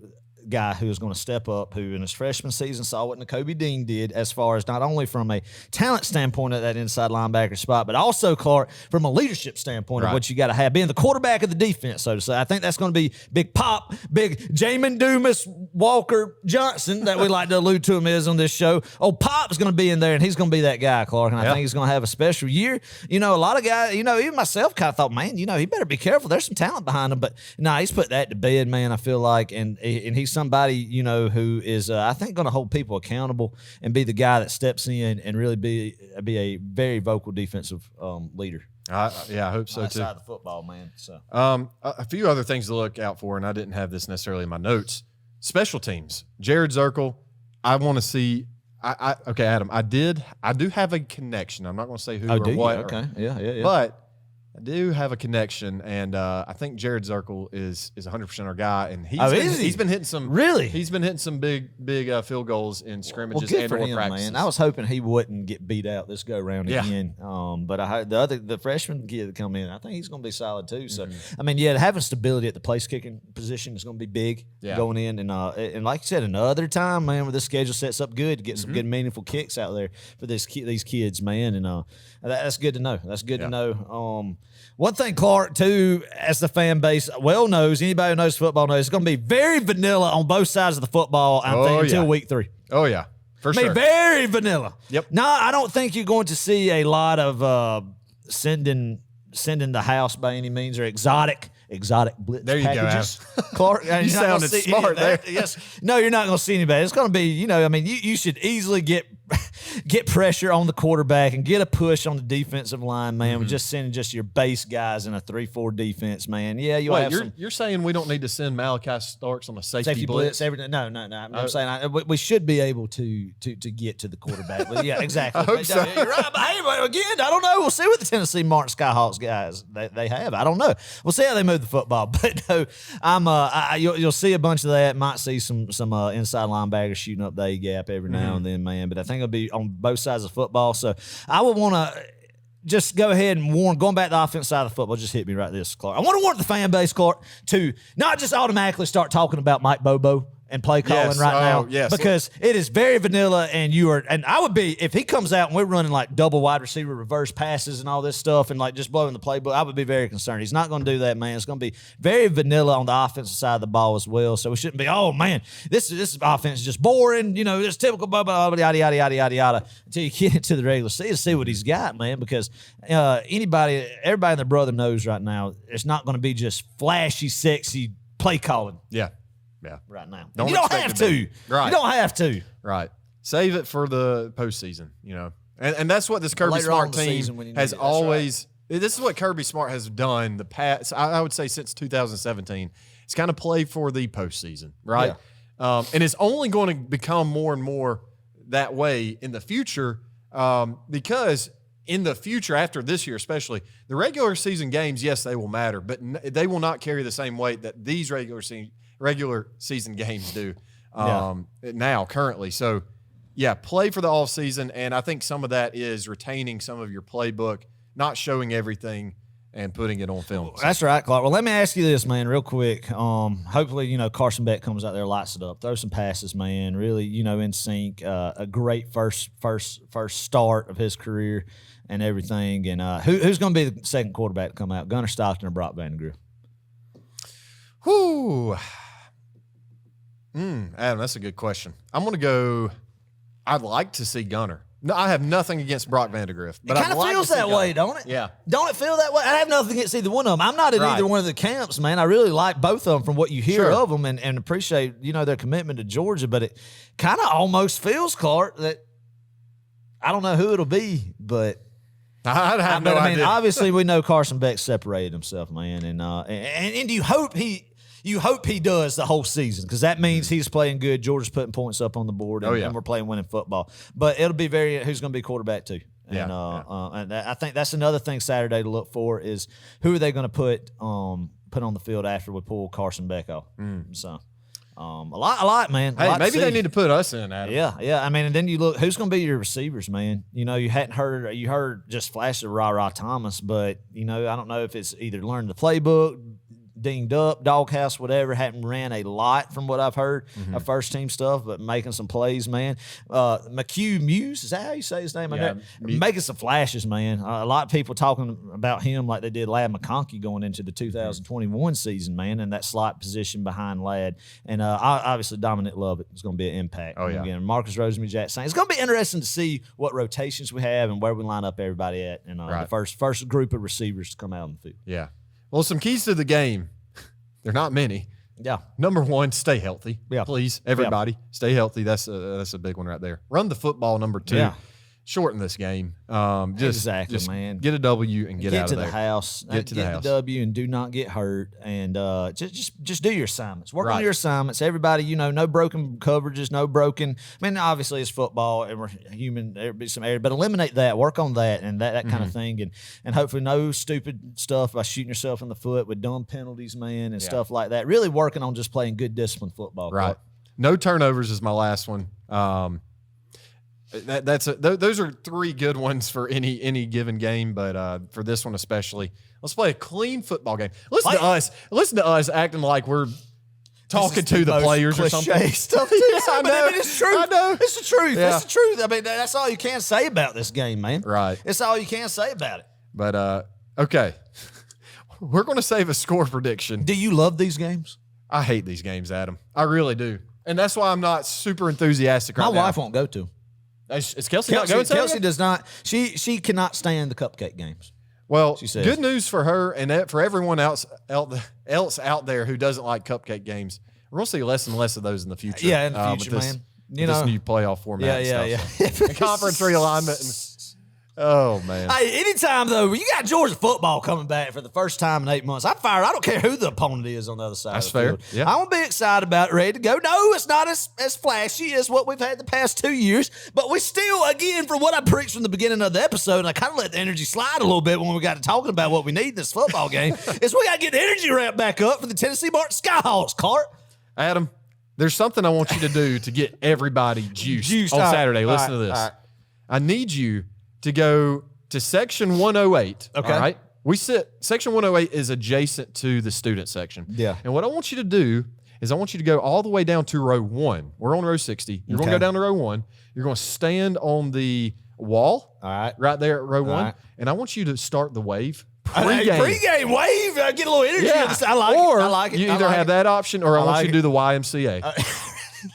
guy who is going to step up, who in his freshman season saw what Nakobe Dean did as far as not only from a talent standpoint at that inside linebacker spot, but also, Clark, from a leadership standpoint of what you got to have, being the quarterback of the defense, so to say. I think that's going to be big Jamin Dumas Walker Johnson, that we like to allude to him as on this show. Oh, Pop's going to be in there, and he's going to be that guy, Clark, and I think he's going to have a special year. You know, a lot of guys, you know, even myself kind of thought, man, you know, he better be careful. There's some talent behind him, but no, he's put that to bed, man, I feel like, and he's somebody, you know, who is, I think, going to hold people accountable and be the guy that steps in and really be a very vocal defensive leader. I hope so too. Outside the football, man. So, a few other things to look out for, and I didn't have this necessarily in my notes. Special teams. Jared Zirkle. I want to see. Okay, Adam. I do have a connection. I'm not going to say who or what. Okay. Yeah. But I do have a connection, and I think Jared Zirkle is 100% our guy, and he's been hitting some He's been hitting some big field goals in scrimmages and practices. Man. I was hoping he wouldn't get beat out this go round again. But I heard the freshman kid that come in, I think he's going to be solid too. So I mean, having stability at the place kicking position is going to be big going in, and like you said, another time, man, where this schedule sets up good to get some good meaningful kicks out there for these kids, man, and that's good to know. That's good to know. One thing, Clark, too, as the fan base well knows, anybody who knows football knows, it's going to be very vanilla on both sides of the football, I think, until week 3. Oh, yeah. For sure. Very vanilla. Yep. No, I don't think you're going to see a lot of sending the house by any means, or exotic blitz there you packages. Go, Clark, you sounded smart there. Yes. No, you're not going to see anybody. It's going to be, you know, I mean, you should easily get pressure on the quarterback and get a push on the defensive line, man. With just sending just your base guys in a 3-4 defense, man. Yeah, you're saying we don't need to send Malachi Starks on a safety blitz? Everything. No. I'm saying we should be able to get to the quarterback. But yeah, exactly. I hope so. You're right. But hey, again, I don't know. We'll see what the Tennessee Martin Skyhawks guys they have. I don't know. We'll see how they move the football. But no, you'll see a bunch of that. Might see some inside linebackers shooting up the A gap every now and then, man. But I think it'll be on both sides of football. So I would want to just go ahead and warn, going back to the offense side of the football, just hit me right this, Clark. I want to warn the fan base, Clark, to not just automatically start talking about Mike Bobo and play calling now. Because it is very vanilla, and I would be, if he comes out and we're running like double wide receiver reverse passes and all this stuff and like just blowing the playbook, I would be very concerned. He's not going to do that, man. It's going to be very vanilla on the offensive side of the ball as well. So we shouldn't be, oh man, this offense is just boring, you know, this typical Bobo, yada, yada, yada, yada, yada, until you get into the regular season, see what he's got, man, because everybody and their brother knows right now, it's not going to be just flashy, sexy play calling. Yeah. Right now. You don't have to. Right. You don't have to. Right. Save it for the postseason, you know. And that's what this Kirby Smart team has always this is what Kirby Smart has done the past, I would say, since 2017. It's kind of played for the postseason, right? Yeah. And it's only going to become more and more that way in the future because in the future, after this year especially, the regular season games, yes, they will matter, but they will not carry the same weight that these regular season games do now, currently. So, yeah, play for the off season, and I think some of that is retaining some of your playbook, not showing everything and putting it on film. That's right, Clark. Well, let me ask you this, man, real quick. Hopefully, Carson Beck comes out there, lights it up, throw some passes, man. Really, in sync. A great first start of his career and everything. And who's going to be the second quarterback to come out? Gunnar Stockton or Brock Vandegrift? Whoo, Adam, that's a good question. I'm going to go. I'd like to see Gunnar. No, I have nothing against Brock Vandegrift, but it kind of feels that way, don't it? Yeah. Don't it feel that way? I have nothing against either one of them. I'm not in either one of the camps, man. I really like both of them from what you hear of them and appreciate, their commitment to Georgia, but it kind of almost feels, Clark, that I don't know who it'll be, but I'd have no idea. Obviously we know Carson Beck separated himself, man, and you hope he does the whole season, because that means he's playing good. Georgia's putting points up on the board, and we're playing winning football. But it'll be who's going to be quarterback too. And I think that's another thing Saturday to look for is who are they going to put on the field after we pull Carson Beck off. So a lot, man. Hey, maybe they need to put us in, Adam. Yeah. I mean, and then you look, who's going to be your receivers, man? You heard just flashes of Ra Thomas, but I don't know if it's either learn the playbook, dinged up, doghouse, whatever. Hadn't ran a lot from what I've heard of first team stuff, but making some plays, man. McHugh Muse, is that how you say his name? Yeah, making some flashes, man. A lot of people talking about him like they did Ladd McConkey going into the 2021 season, man, in that slot position behind Ladd. And obviously Dominic Lovett is going to be an impact. Oh, yeah. Again, Marcus Rosemary-Jackson. It's going to be interesting to see what rotations we have and where we line up everybody at. And the first group of receivers to come out on the field. Yeah. Well, some keys to the game. They're not many. Yeah. Number one, stay healthy. Yeah. Please, everybody, stay healthy. That's a big one right there. Run the football. Number two. Yeah. Shorten this game. Just man. Get a W and get out of there. Get to the house. Get the W and do not get hurt. And just do your assignments. Work on your assignments. Everybody, no broken coverages, no broken. I mean, obviously it's football and we're human. There'll be some error, but eliminate that. Work on that and that kind of thing. And hopefully no stupid stuff by shooting yourself in the foot with dumb penalties, man, and stuff like that. Really working on just playing good disciplined football. Right. No turnovers is my last one. Those are three good ones for any given game, but for this one especially, let's play a clean football game. Listen to us acting like we're talking to the players or something. Stuff too. I know. It's true. I know. It's the truth. Yeah. It's the truth. I mean, that's all you can say about this game, man. Right. It's all you can say about it. But okay, we're going to save a score prediction. Do you love these games? I hate these games, Adam. I really do, and that's why I'm not super enthusiastic right now. My wife won't go to. Is Kelsey not going? Kelsey does not. She cannot stand the cupcake games. Well, she says. Good news for her and for everyone else out there who doesn't like cupcake games. We're going to see less and less of those in the future. Yeah, in the future, man. This new playoff format. Yeah. And conference realignment. Oh, man. Hey, anytime, though, you got Georgia football coming back for the first time in 8 months, I'm fired. I don't care who the opponent is on the other side of the field. Yeah. I want to be excited about it, ready to go. No, it's not as flashy as what we've had the past 2 years, but we still, again, from what I preached from the beginning of the episode, and I kind of let the energy slide a little bit when we got to talking about what we need in this football game, is we got to get the energy ramped back up for the Tennessee Martin Skyhawks, Clark. Adam, there's something I want you to do to get everybody juiced on Saturday. Listen to this. I need you to go to section 108. Okay. All right. Section 108 is adjacent to the student section. Yeah. And what I want you to do is I want you to go all the way down to row 1. We're on row 60. You're going to go down to row 1. You're going to stand on the wall. All right. Right there at row 1. Right. And I want you to start the wave. Pre-game wave. Get a little energy. Yeah. I like it. You either have that option or I want you to do the YMCA.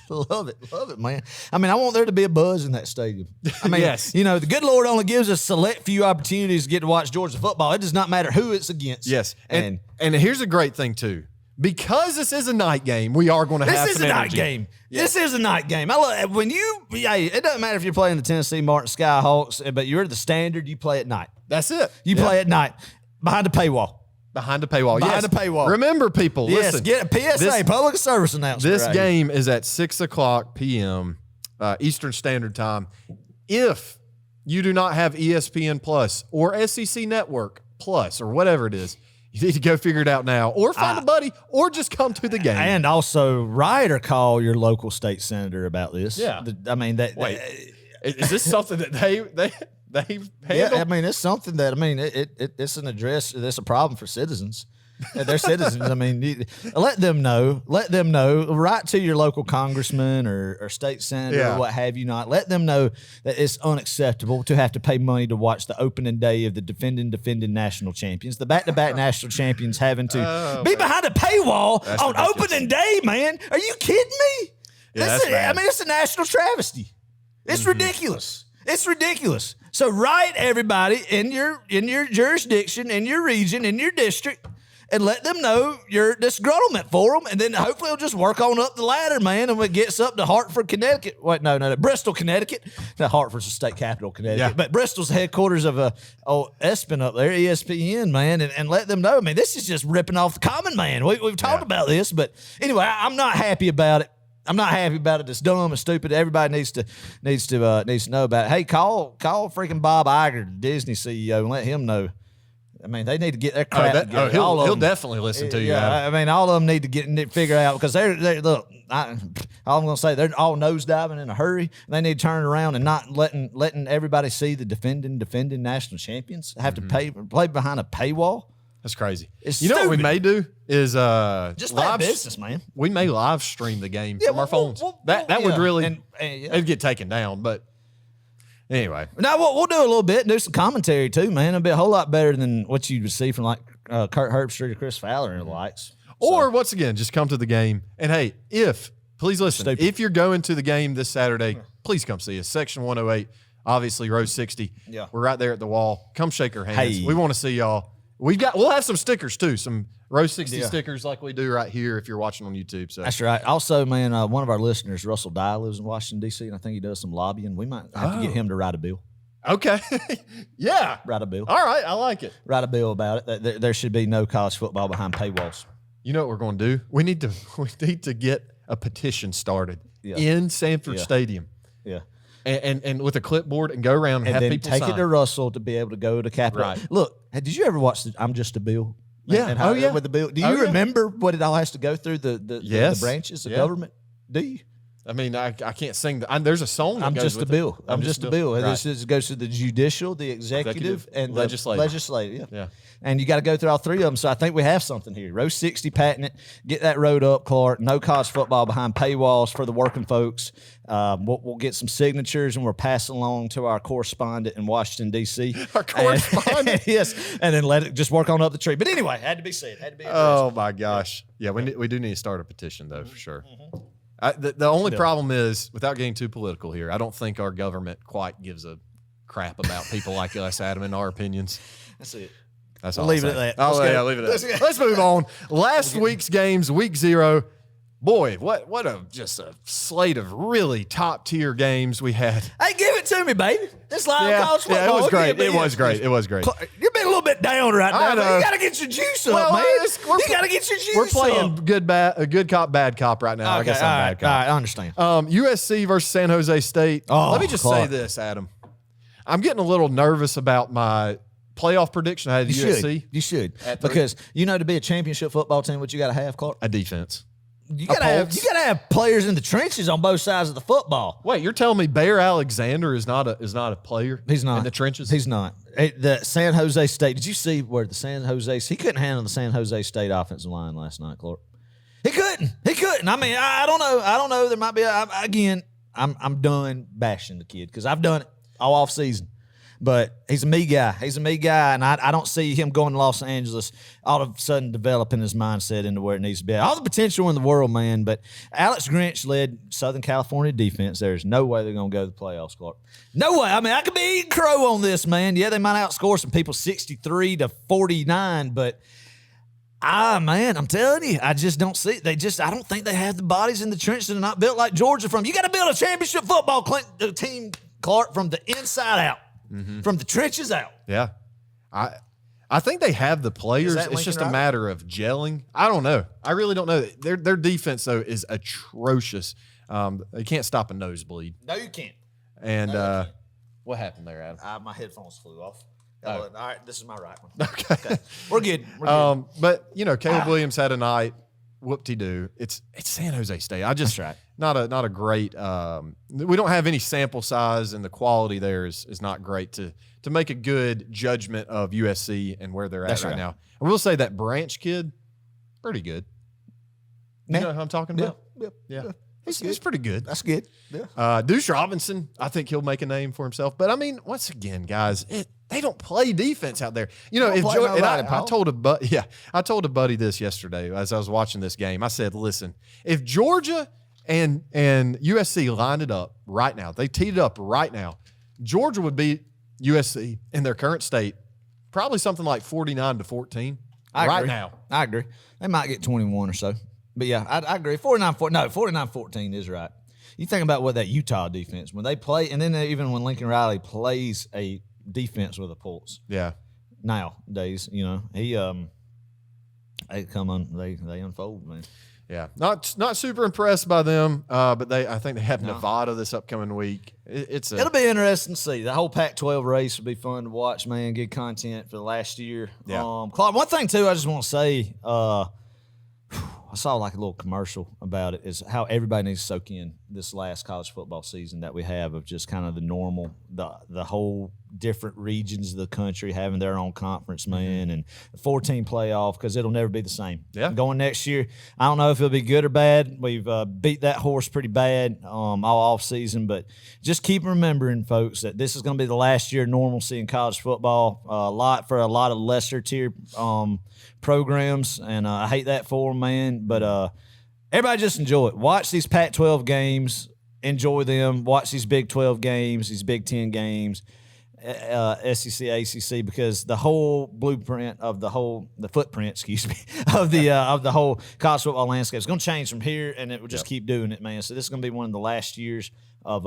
Love it, man. I mean, I want there to be a buzz in that stadium. I mean, yes. The good Lord only gives us select few opportunities to get to watch Georgia football. It does not matter who it's against. Yes. And here's a great thing, too. Because this is a night game, we are going to have some energy. This is a night game. Yeah. This is a night game. I love when it doesn't matter if you're playing the Tennessee Martin Skyhawks, but you're the standard, you play at night. That's it. You play at night behind the paywall. Behind the paywall. Behind the paywall. Remember, people, listen. Get a PSA, public service announcement. This game is at 6:00 p.m. Eastern Standard Time. If you do not have ESPN Plus or SEC Network Plus or whatever it is, you need to go figure it out now, or find a buddy, or just come to the game. And also write or call your local state senator about this. Yeah. I mean, that. Wait, is this something that they handle? Yeah, I mean, it's something that, I mean, it's an address, it's a problem for citizens. They're citizens. I mean, let them know. Let them know. Write to your local congressman or state senator or what have you not. Let them know that it's unacceptable to have to pay money to watch the opening day of the defending national champions, the back-to-back national champions, having to be behind a paywall on opening day. Man, are you kidding me? Yeah, I mean, it's a national travesty. It's ridiculous. It's ridiculous. So write everybody in your jurisdiction, in your region, in your district, and let them know your disgruntlement for them, and then hopefully it'll just work on up the ladder, man, and when it gets up to Hartford, Connecticut. Wait, no, Bristol, Connecticut. Now, Hartford's the state capital, Connecticut, but Bristol's the headquarters of ESPN up there, ESPN, man, and let them know. I mean, this is just ripping off the common man. We've talked about this, but anyway, I'm not happy about it. I'm not happy about it. It's dumb and stupid. Everybody needs to know about it. Hey, call freaking Bob Iger, the Disney CEO, and let him know. I mean, they need to get their crap together. He'll definitely listen to you. Yeah, I mean, all of them need to figure out, because they're look. All I'm going to say, they're all nosediving in a hurry. They need to turn around and not letting everybody see the defending national champions have to play behind a paywall. That's crazy. It's you know stupid. what we may do is just live business, man. We may live stream the game from our phones. That would really it'd get taken down, but. Anyway, now we'll do a little bit, do some commentary too, man. It'll be a whole lot better than what you would see from like Kurt Herbstreit or Chris Fowler and the likes. Or once again, just come to the game. And hey, please listen, if you're going to the game this Saturday, please come see us. Section 108, obviously row 60. Yeah, we're right there at the wall. Come shake our hands. We want to see y'all. We'll have some stickers too, some row 60 stickers like we do right here if you're watching on YouTube. So that's right. Also, man, one of our listeners, Russell Dye, lives in Washington, D.C., and I think he does some lobbying. We might have to get him to write a bill. Okay. Yeah. Write a bill. All right. I like it. Write a bill about it. There should be no college football behind paywalls. You know what we're going to do? We need to get a petition started in Sanford Stadium. Yeah. And with a clipboard and go around and have then people take sign. it to Russell to be able to go to Capitol. Right. Look, did you ever watch I'm Just a Bill? Yeah. And how, with the bill. Do you remember what it all has to go through the branches of government? Do you? I mean, I can't sing. There's a song that I'm goes just with a bill. I'm just a bill. Right. This goes through the judicial, the executive and the legislative. Yeah. And you got to go through all three of them. So I think we have something here. Row 60, patent it. Get that road up, Clark. No college football behind paywalls for the working folks. We'll get some signatures, and we're passing along to our correspondent in Washington, D.C. Our correspondent? Yes. And then let it just work on up the tree. But anyway, had to be said. Had to be addressed. Oh, my gosh. Yeah, we do need to start a petition, though, for sure. The only problem is, without getting too political here, I don't think our government quite gives a crap about people like us, Adam, and our opinions. That's it. That's all. Leave it at that. Leave it at that. Let's move on. Last week's games, week 0. Boy, what a slate of really top tier games we had. Hey, give it to me, baby. This live college football. Yeah, it was great. It was great. You're being a little bit down right now. I know. You got to get your juice up, man. You got to get your juice up. We're playing good cop, bad cop right now. Okay, I guess I'm bad cop. All right, I understand. USC versus San Jose State. Let me just say this, Adam. I'm getting a little nervous about my playoff prediction I had at USC. You should. Because to be a championship football team, what you got to have, Clark? A defense. You gotta have players in the trenches on both sides of the football. Wait, you're telling me Bear Alexander is not a player? He's not in the trenches. He's not. The San Jose State. Did you see where the San Jose? He couldn't handle the San Jose State offensive line last night, Clark. He couldn't. I mean, I don't know. I don't know. There might be I'm done bashing the kid because I've done it all off season. But he's a me guy. And I don't see him going to Los Angeles all of a sudden developing his mindset into where it needs to be. All the potential in the world, man. But Alex Grinch led Southern California defense. There's no way they're going to go to the playoffs, Clark. No way. I mean, I could be eating crow on this, man. Yeah, they might outscore some people 63-49, but man, I'm telling you, I just don't see it. I don't think they have the bodies in the trenches and are not built like Georgia from. You got to build a championship football team, Clark, from the inside out. Mm-hmm. From the trenches out. Yeah. I think they have the players. It's just a matter of gelling. I don't know. I really don't know. Their defense, though, is atrocious. They can't stop a nosebleed. No, you can't. And What happened there, Adam? My headphones flew off. All right, this is my right one. Okay. We're good. But Caleb Williams had a night. Whoop-de-doo. It's San Jose State. That's right. Not a great. We don't have any sample size, and the quality there is not great to make a good judgment of USC and where they're at right now. I will say that Branch kid, pretty good. You know who I'm talking about? Yeah. He's pretty good. That's good. Yeah. Deuce Robinson, I think he'll make a name for himself. But I mean, once again, guys, they don't play defense out there. I told a buddy this yesterday as I was watching this game. I said, listen, if Georgia and USC lined it up right now, they teed it up right now, Georgia would beat USC in their current state, probably something like 49-14 now. I agree. They might get 21 or so. But yeah, I agree. 49-14 is right. You think about what that Utah defense, when they play, and then even when Lincoln Riley plays a defense with a pulse. Yeah. Nowadays, they unfold, man. Yeah. Not super impressed by them, but I think they have Nevada this upcoming week. It'll be interesting to see. The whole Pac-12 race will be fun to watch, man. Good content for the last year. Yeah. Clark, one thing too, I just want to say, I saw like a little commercial about it, is how everybody needs to soak in this last college football season that we have, of just kind of the normal, the whole different regions of the country having their own conference, man, and the 14 playoff, because it'll never be the same. Yeah. Going next year, I don't know if it'll be good or bad. We've beat that horse pretty bad all off season, but just keep remembering, folks, that this is going to be the last year of normalcy in college football. A lot of lesser tier programs, and I hate that for them, man. But everybody just enjoy it. Watch these Pac-12 games, enjoy them. Watch these Big 12 games, these Big 10 games, SEC, ACC, because the whole blueprint of the footprint, excuse me, of the whole college football landscape is going to change from here, and it will just keep doing it, man. So this is going to be one of the last years of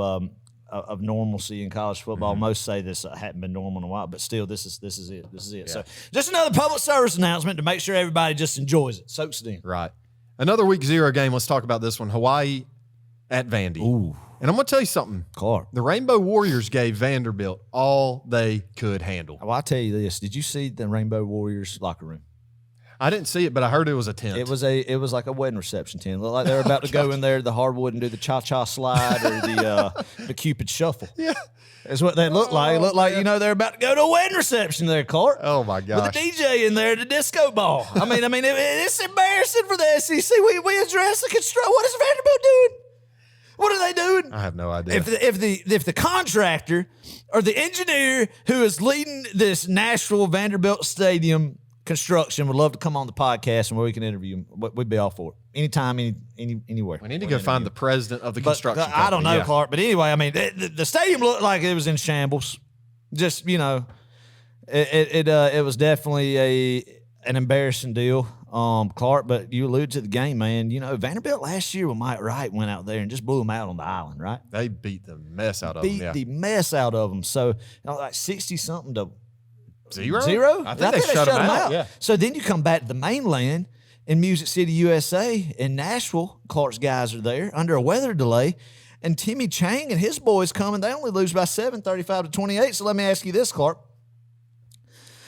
normalcy in college football. Most say this hadn't been normal in a while, but still, this is it. Yeah. So just another public service announcement to make sure everybody just enjoys it, soaks it in. Right. Another week 0 game. Let's talk about this one. Hawaii at Vandy. Ooh. And I'm going to tell you something. Clark. The Rainbow Warriors gave Vanderbilt all they could handle. Well, I'll tell you this. Did you see the Rainbow Warriors locker room? I didn't see it, but I heard it was a tent. It was like a wedding reception tent. It looked like they were about to go in there to the hardwood and do the cha-cha slide or the Cupid shuffle. Yeah. That's what they looked like. It looked like, they're about to go to a wedding reception there, Clark. Oh, my gosh. With a DJ in there, the disco ball. I mean, it's embarrassing for the SEC. We address the construct. What is Vanderbilt doing? What are they doing? I have no idea. If the contractor or the engineer who is leading this Nashville Vanderbilt Stadium construction would love to come on the podcast and where we can interview him, we'd be all for it. Anytime, anywhere. We need to go find the president of the construction company. I don't know, Clark. But anyway, I mean, the stadium looked like it was in shambles. Just, it was definitely an embarrassing deal, Clark. But you alluded to the game, man. Vanderbilt last year with Mike Wright went out there and just blew them out on the island, right? They beat the mess out of them. Beat the mess out of them. So like 60-something to 0? I think they shut them out. Yeah. So then you come back to the mainland in Music City, USA, in Nashville. Clark's guys are there under a weather delay. And Timmy Chang and his boys coming. They only lose by 7, 35-28. So let me ask you this, Clark.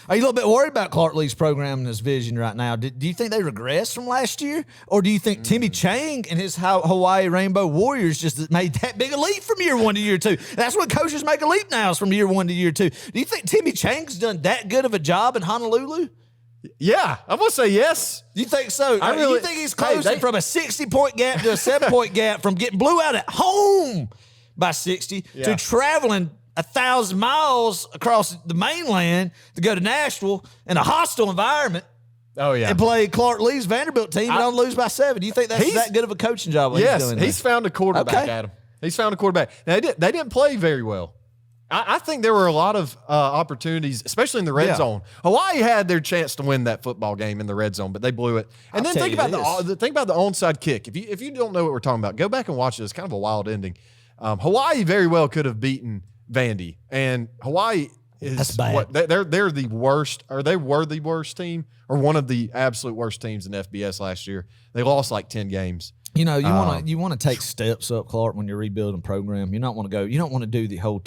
Are you a little bit worried about Clark Lee's program and his vision right now? Do you think they regressed from last year? Or do you think Timmy Chang and his Hawaii Rainbow Warriors just made that big a leap from year 1 to year 2? That's when coaches make a leap now, is from year 1 to year 2. Do you think Timmy Chang's done that good of a job in Honolulu? Yeah, I'm going to say yes. You think so? You think he's closing from a 60-point gap to a 7-point gap, from getting blew out at home by 60 to traveling 1,000 miles across the mainland to go to Nashville in a hostile environment? Oh, yeah. And play Clark Lee's Vanderbilt team and don't lose by 7. Do you think that's that good of a coaching job? Yes, he's doing found a quarterback, Adam. He's found a quarterback. Now, they didn't play very well. I think there were a lot of opportunities, especially in the red zone. Hawaii had their chance to win that football game in the red zone, but they blew it. And then think about the onside kick. If you don't know what we're talking about, go back and watch it. It's kind of a wild ending. Hawaii very well could have beaten Vandy, and Hawaii is they're the worst, or they were the worst team, or one of the absolute worst teams in FBS last year. They lost like 10 games. You know, you want to take steps up, Clark, when you're rebuilding a program. You don't want to do the whole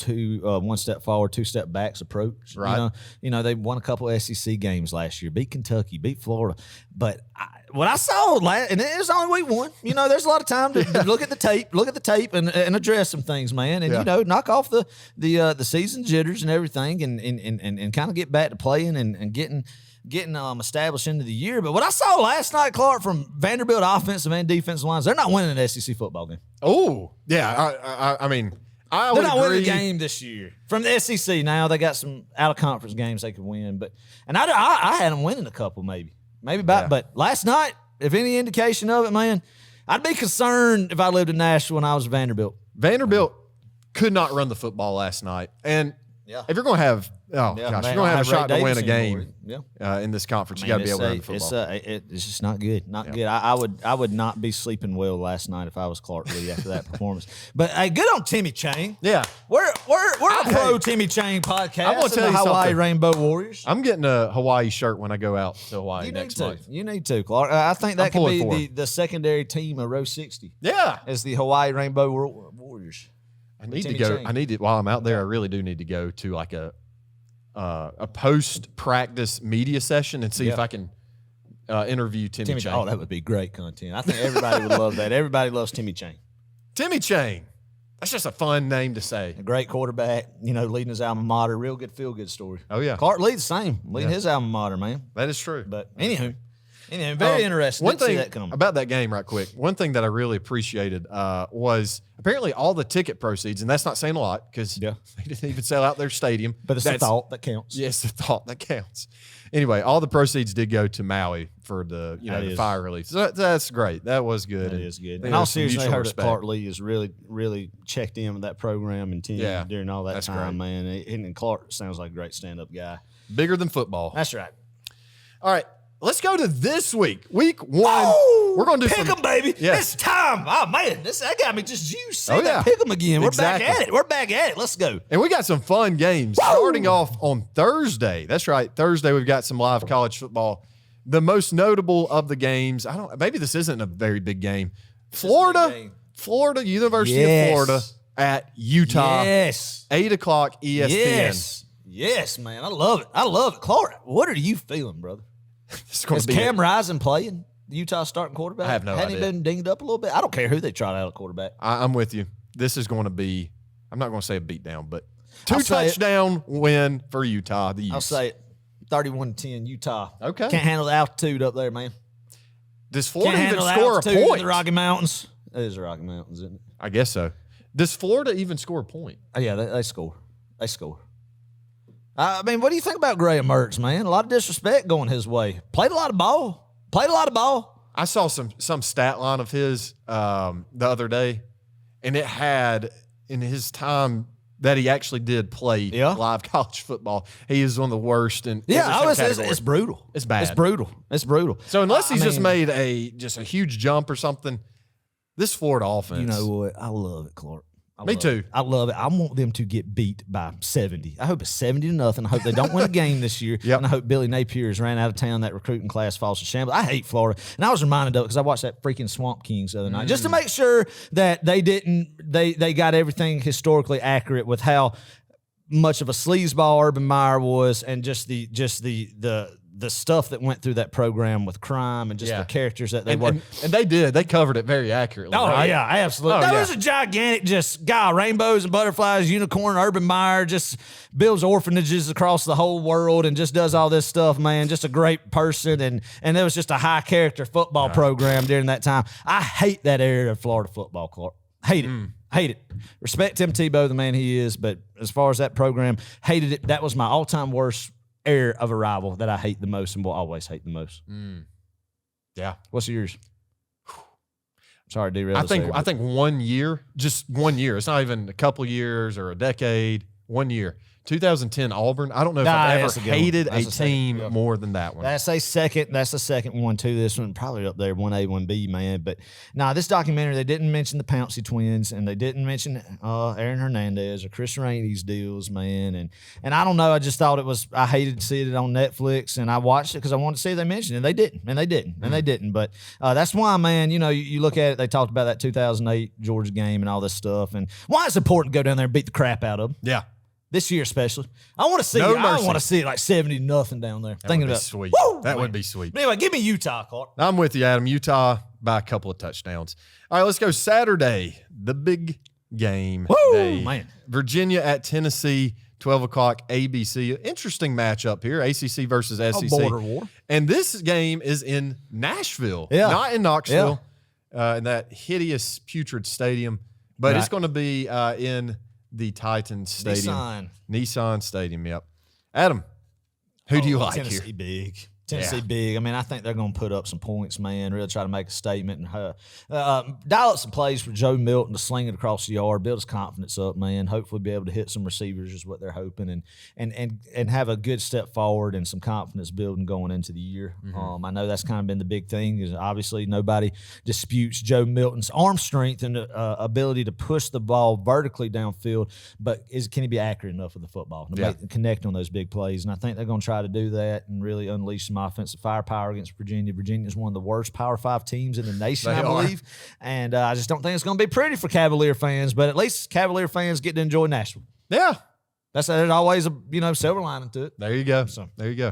one step forward, 2 step backs approach. Right. You know, they won a couple of SEC games last year, beat Kentucky, beat Florida. But what I saw and it was only week 1. You know, there's a lot of time to look at the tape, and address some things, man, and you know, knock off the season jitters and everything, and kind of get back to playing and getting established into the year. But what I saw last night, Clark, from Vanderbilt offensive and defensive lines, they're not winning an SEC football game. Oh, yeah. I mean, I would They're not agree. winning a game this year. From the SEC now, they got some out-of-conference games they could win. And I had them winning a couple maybe. But last night, if any indication of it, man, I'd be concerned if I lived in Nashville when I was Vanderbilt. Vanderbilt could not run the football last night. And if you're going to have you're going to have a shot to win a game in this conference, you got to be able to run the football. It's just not good. Not good. I would not be sleeping well last night if I was Clark Lee after that performance. But hey, good on Timmy Chang. Yeah. We're a pro Timmy Chang podcast. I'm going to tell you Hawaii something. Rainbow Warriors. I'm getting a Hawaii shirt when I go out to Hawaii next month. You need to, Clark. I think that could be the secondary team of row 60. Yeah. As the Hawaii Rainbow Warriors. I need to go. I need to, while I'm out there, I really do need to go to like a post-practice media session and see if I can interview Timmy Chang. Oh, that would be great content. I think everybody would love that. Everybody loves Timmy Chang. Timmy Chang. That's just a fun name to say. A great quarterback, you know, leading his alma mater. Real good feel-good story. Oh, yeah. Clark Lee the same, leading his alma mater, man. That is true. But anywho, very interesting. One thing see that coming. about that game, right quick, one thing that I really appreciated was apparently all the ticket proceeds, and that's not saying a lot because they didn't even sell out their stadium. But it's the thought that counts. Yes, the thought that counts. Anyway, all the proceeds did go to Maui for the the fire relief. So that's great. That was good. That is good. And all seriously, I heard that Clark Lee is really checked in with that program and team during all that time, man. And Clark sounds like a great stand-up guy. Bigger than football. That's right. All right. Let's go to this week. Week 1. Oh, we're going to do pick 'em, baby. Yes. It's time. Oh, man. That got me just juiced. Pick 'em again. Exactly. We're back at it. Let's go. And we got some fun games starting off on Thursday. That's right. Thursday, we've got some live college football. The most notable of the games, maybe this isn't a very big game. Florida, University of Florida at Utah. Yes. 8 o'clock ESPN. Yes, man. I love it. Clark, what are you feeling, brother? Is Cam Rising playing the Utah starting quarterback? I have no idea. Hadn't he been dinged up a little bit? I don't care who they trot out a quarterback. I'm with you. This is going to be, I'm not going to say a beatdown, but 2 touchdown win for Utah. The Utes. I'll say it. 31-10 Utah. Okay. Can't handle the altitude up there, man. Does Florida even score a point? The Rocky Mountains. It is the Rocky Mountains, isn't it? I guess so. Does Florida even score a point? Oh, yeah, they score. They score. I mean, what do you think about Graham Mertz, man? A lot of disrespect going his way. Played a lot of ball. I saw some stat line of his the other day, and it had, in his time that he actually did play live college football, he is one of the worst in it's brutal. It's bad. It's brutal. So unless he's just made a huge jump or something, this Florida offense. You know what? I love it, Clark. Me too. I love it. I want them to get beat by 70. I hope it's 70-0. I hope they don't win a game this year. And I hope Billy Napier has ran out of town. That recruiting class falls to shambles. I hate Florida. And I was reminded of it because I watched that freaking Swamp Kings the other night just to make sure that they got everything historically accurate with how much of a sleazeball Urban Meyer was and just the stuff that went through that program with crime and just the characters that they were. And they did. They covered it very accurately. Oh, right? yeah, absolutely. That was a gigantic guy, rainbows and butterflies, unicorn. Urban Meyer just builds orphanages across the whole world and just does all this stuff, man. Just a great person. And it was just a high-character football program during that time. I hate that era of Florida football, Clark. Hate it. Hate it. Respect Tim Tebow, the man he is, but as far as that program, hated it. That was my all-time worst era of a rival that I hate the most and will always hate the most. Yeah. What's yours? Sorry, derail. I think 1 year, just 1 year. It's not even a couple years or a decade. 1 year. 2010 Auburn. I don't know if Nah, I've that's ever a good one. hated That's a a second, team yeah. more than that one. That's the second one too. This one probably up there, 1A, 1B, man. But this documentary, they didn't mention the Pouncey twins, and they didn't mention Aaron Hernandez or Chris Rainey's deals, man. And I don't know. I just thought it was. I hated seeing it on Netflix, and I watched it because I wanted to see if they mentioned it. And they didn't. But that's why, man. You look at it. They talked about that 2008 Georgia game and all this stuff, and why it's important to go down there and beat the crap out of them. Yeah. This year especially, I want to see. I want to see it like 70-0 down there. That would be sweet. Woo, that man. would be sweet. But anyway, give me Utah, Clark. I'm with you, Adam. Utah by a couple of touchdowns. All right, let's go Saturday, the big game day. Man. Virginia at Tennessee, 12 o'clock ABC. Interesting matchup here, ACC versus SEC. Border war. And this game is in Nashville, Yeah. not in Knoxville, in that hideous, putrid stadium. But it's going to be in the Titans Stadium. Nissan Stadium, yep. Adam, who do you like Tennessee here? big. Tennessee big. I mean, I think they're going to put up some points, man, really try to make a statement and dial up some plays for Joe Milton to sling it across the yard, build his confidence up, man. Hopefully be able to hit some receivers is what they're hoping and have a good step forward and some confidence building going into the year. I know that's kind of been the big thing is obviously nobody disputes Joe Milton's arm strength and ability to push the ball vertically downfield, but can he be accurate enough with the football to connect on those big plays? And I think they're going to try to do that and really unleash some offensive firepower against Virginia. Virginia is one of the worst Power 5 teams in the nation, I believe. And I just don't think it's going to be pretty for Cavalier fans, but at least Cavalier fans get to enjoy Nashville. Yeah. There's always a silver lining to it. There you go. There you go.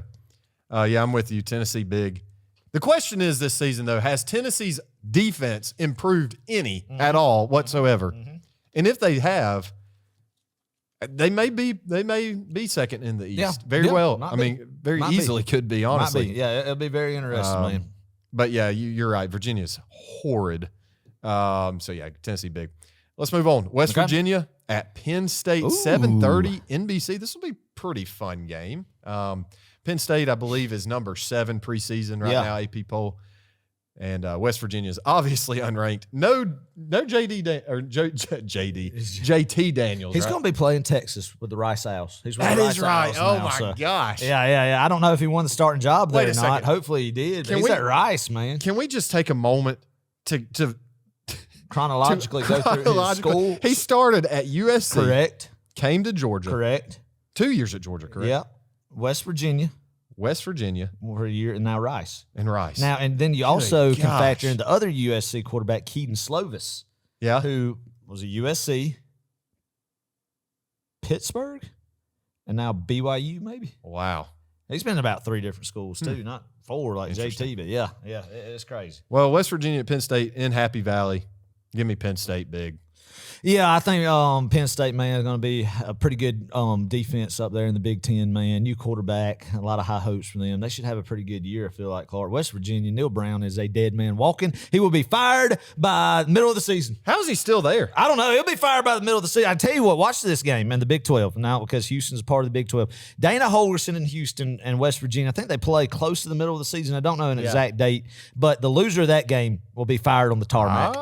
I'm with you. Tennessee big. The question is this season, though, has Tennessee's defense improved any at all whatsoever? And if they have, they may be second in the East. Very well. I mean, very easily could be, honestly. Yeah, it'll be very interesting, man. But yeah, you're right. Virginia's horrid. Tennessee big. Let's move on. West Virginia at Penn State, 7:30 NBC. This will be a pretty fun game. Penn State, I believe, is number 7 preseason right now, AP poll. And West Virginia is obviously unranked. No JT Daniels. He's going to be playing Texas with the Rice Owls. That is right. Oh my gosh. Yeah. I don't know if he won the starting job there or not. Second. Hopefully he did. He's at Rice, man. Can we just take a moment to chronologically go through his school? He started at USC. Correct. Came to Georgia. Correct. 2 years at Georgia, correct? Yeah. West Virginia for a year, and now Rice. Now, and then you also can factor in the other USC quarterback, Keaton Slovis. Yeah. Who was a USC, Pittsburgh, and now BYU, maybe. Wow. He's been in about 3 different schools, too. Not 4 like JT, but yeah, it's crazy. Well, West Virginia at Penn State in Happy Valley. Give me Penn State big. Yeah, I think Penn State, man, is going to be a pretty good defense up there in the Big Ten, man. New quarterback, a lot of high hopes for them. They should have a pretty good year, I feel like, Clark. West Virginia, Neil Brown is a dead man walking. He will be fired by the middle of the season. How is he still there? I don't know. He'll be fired by the middle of the season. I tell you what, watch this game in the Big 12 now because Houston's a part of the Big 12. Dana Holgorsen in Houston and West Virginia, I think they play close to the middle of the season. I don't know an exact date, but the loser of that game will be fired on the tarmac.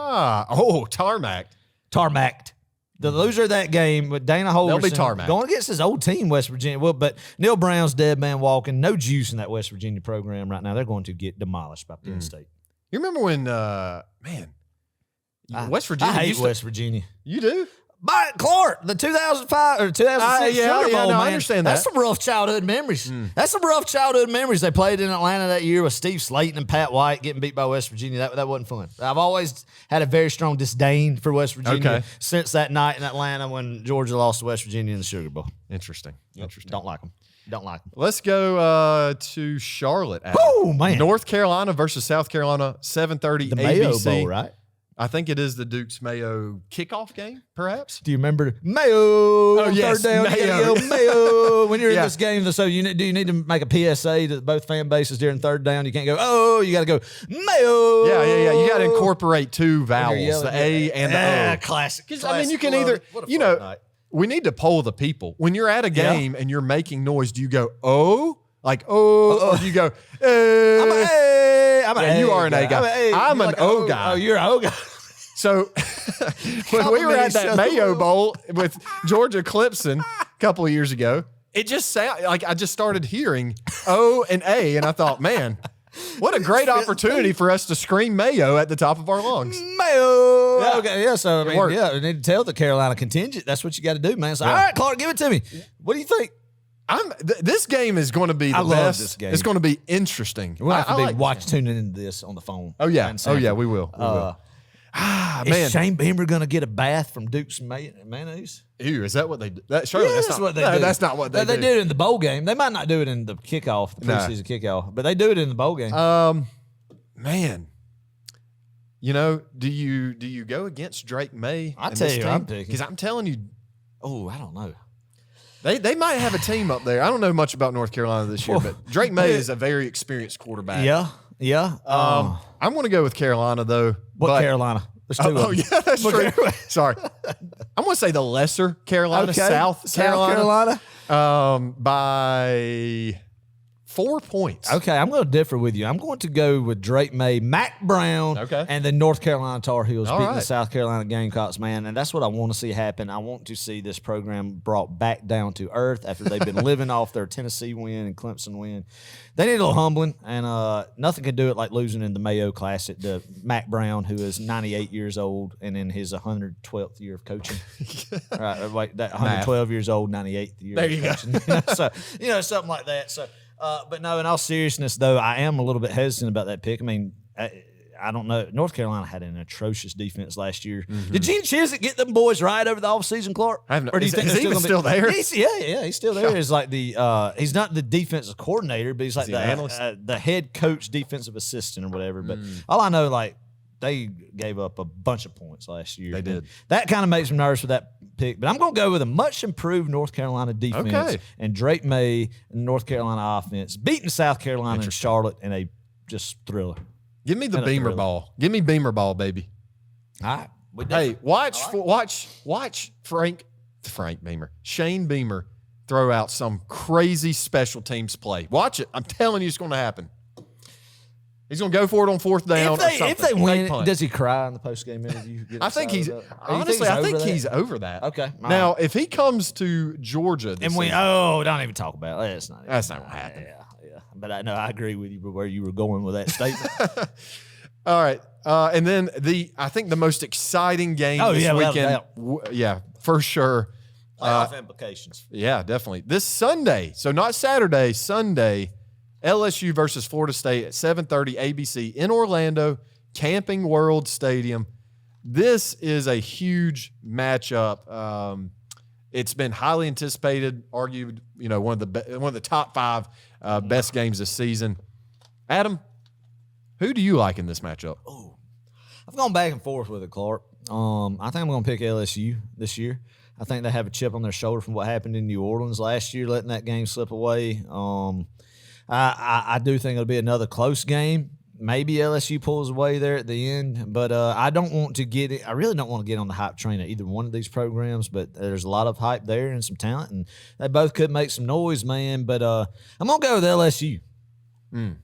Tarmacked. The loser of that game with Dana Holgorsen going against his old team, West Virginia. Well, but Neil Brown's dead man walking. No juice in that West Virginia program right now. They're going to get demolished by Penn State. You remember when, West Virginia? I hate West Virginia. You do? But Clark, the 2005 or 2006 Sugar Bowl, man. I understand that. That's some rough childhood memories. That's some rough childhood memories. They played in Atlanta that year with Steve Slayton and Pat White getting beat by West Virginia. That wasn't fun. I've always had a very strong disdain for West Virginia since that night in Atlanta when Georgia lost to West Virginia in the Sugar Bowl. Interesting. Don't like them. Let's go to Charlotte. Oh, man. North Carolina versus South Carolina, 7:30 the ABC. Mayo Bowl, right? I think it is the Duke's Mayo kickoff game, perhaps. Do you remember Mayo? Oh, yes, third down, Mayo. Mayo. When you're in this game, so do you need to make a PSA to both fan bases during third down? You can't go, you got to go, Mayo. Yeah. You got to incorporate 2 vowels, the A and the O. Classic. I mean, you can either, we need to poll the people. When you're at a game and you're making noise, do you go, oh? Like, or do you go, I'm an A. I'm an A. You are an A guy. I'm an O guy. Oh, you're an O guy. So when we were at that Mayo Bowl with Georgia Clemson, couple of years ago. It just sounded like I just started hearing O and A, and I thought, man, what a great opportunity for us to scream Mayo at the top of our lungs. Mayo. Yeah. Okay, yeah. So I mean, worked. yeah, we need to tell the Carolina contingent. That's what you got to do, man. So, all right, Clark, give it to me. What do you think? This game is going to be the I best. love this game. It's going to be interesting. We'll have to be like tuning into this on the phone. Oh yeah, we will. We will. Man. Man, Is Shane Beamer going to get a bath from Duke's mayonnaise? ew, is that what they do? Surely Yeah, that's that's not what they do. That's not what they do. They did it in the bowl game. They might not do it in the kickoff, the preseason kickoff, but they do it in the bowl game. Man, you know, do you go against Drake May? I tell you, I'm picking because I'm telling you, oh, I don't know. they might have a team up there. I don't know much about North Carolina this year, but Drake May is a very experienced quarterback. Yeah. I'm going to go with Carolina though. What Carolina? There's two of them. Yeah, that's true. Sorry, I'm going to say the lesser Carolina, South Carolina, by 4 points. Okay, I'm going to differ with you. I'm going to go with Drake May, Mac Brown, and the North Carolina Tar Heels beating the South Carolina Gamecocks, man. And that's what I want to see happen. I want to see this program brought back down to earth after they've been living off their Tennessee win and Clemson win. They need a little humbling, and nothing can do it like losing in the Mayo Classic to Mac Brown, who is 98 years old and in his 112th year of coaching. Right, like that 112 years old, 98th year. There you go. So something like that. So. But no, in all seriousness, though, I am a little bit hesitant about that pick. I mean, I don't know. North Carolina had an atrocious defense last year. Mm-hmm. Did Gene Chizik get them boys right over the offseason, Clark? I have no, or do you think is he even still there? He's still there. He's like he's not the defensive coordinator, but he's like the head coach, defensive assistant or whatever. But all I know, like, they gave up a bunch of points last year. They did. That kind of makes me nervous with that pick. But I'm going to go with a much improved North Carolina defense and Drake May and North Carolina offense beating South Carolina and Charlotte in a just thriller. Give me the Beamer ball. Give me Beamer ball, baby. All right. Hey, watch Frank Beamer, Shane Beamer throw out some crazy special teams play. Watch it. I'm telling you, it's going to happen. He's going to go for it on fourth down. If they win, does he cry in the postgame interview? I think he's honestly. I think he's over that. Okay. Now, if he comes to Georgia and we don't even talk about it. That's not what happened. Yeah. But I agree with you where you were going with that statement. All right, and then I think the most exciting game this weekend. For sure. Playoff implications. Yeah, definitely. This Sunday, so not Saturday, Sunday. LSU versus Florida State at 7:30 ABC in Orlando, Camping World Stadium. This is a huge matchup. It's been highly anticipated, argued, one of the top five best games this season. Adam, who do you like in this matchup? Oh, I've gone back and forth with it, Clark. I think I'm going to pick LSU this year. I think they have a chip on their shoulder from what happened in New Orleans last year, letting that game slip away. I do think it'll be another close game. Maybe LSU pulls away there at the end, but I really don't want to get on the hype train at either one of these programs, but there's a lot of hype there and some talent, and they both could make some noise, man. But I'm going to go with LSU. I'm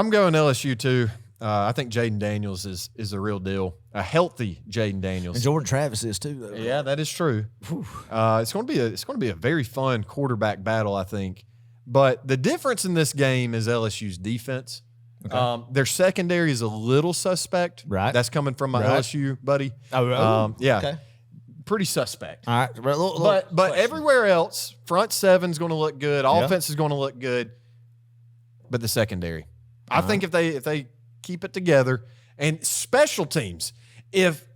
going LSU too. I think Jaden Daniels is the real deal. A healthy Jaden Daniels. And Jordan Travis is too, though. Yeah, that is true. It's going to be a very fun quarterback battle, I think. But the difference in this game is LSU's defense. Okay. Their secondary is a little suspect. Right. That's coming from my LSU buddy. Oh, yeah. Okay. Pretty suspect. All right. But everywhere else, front seven's going to look good. Offense is going to look good. But the secondary. I think if they keep it together, and special teams, if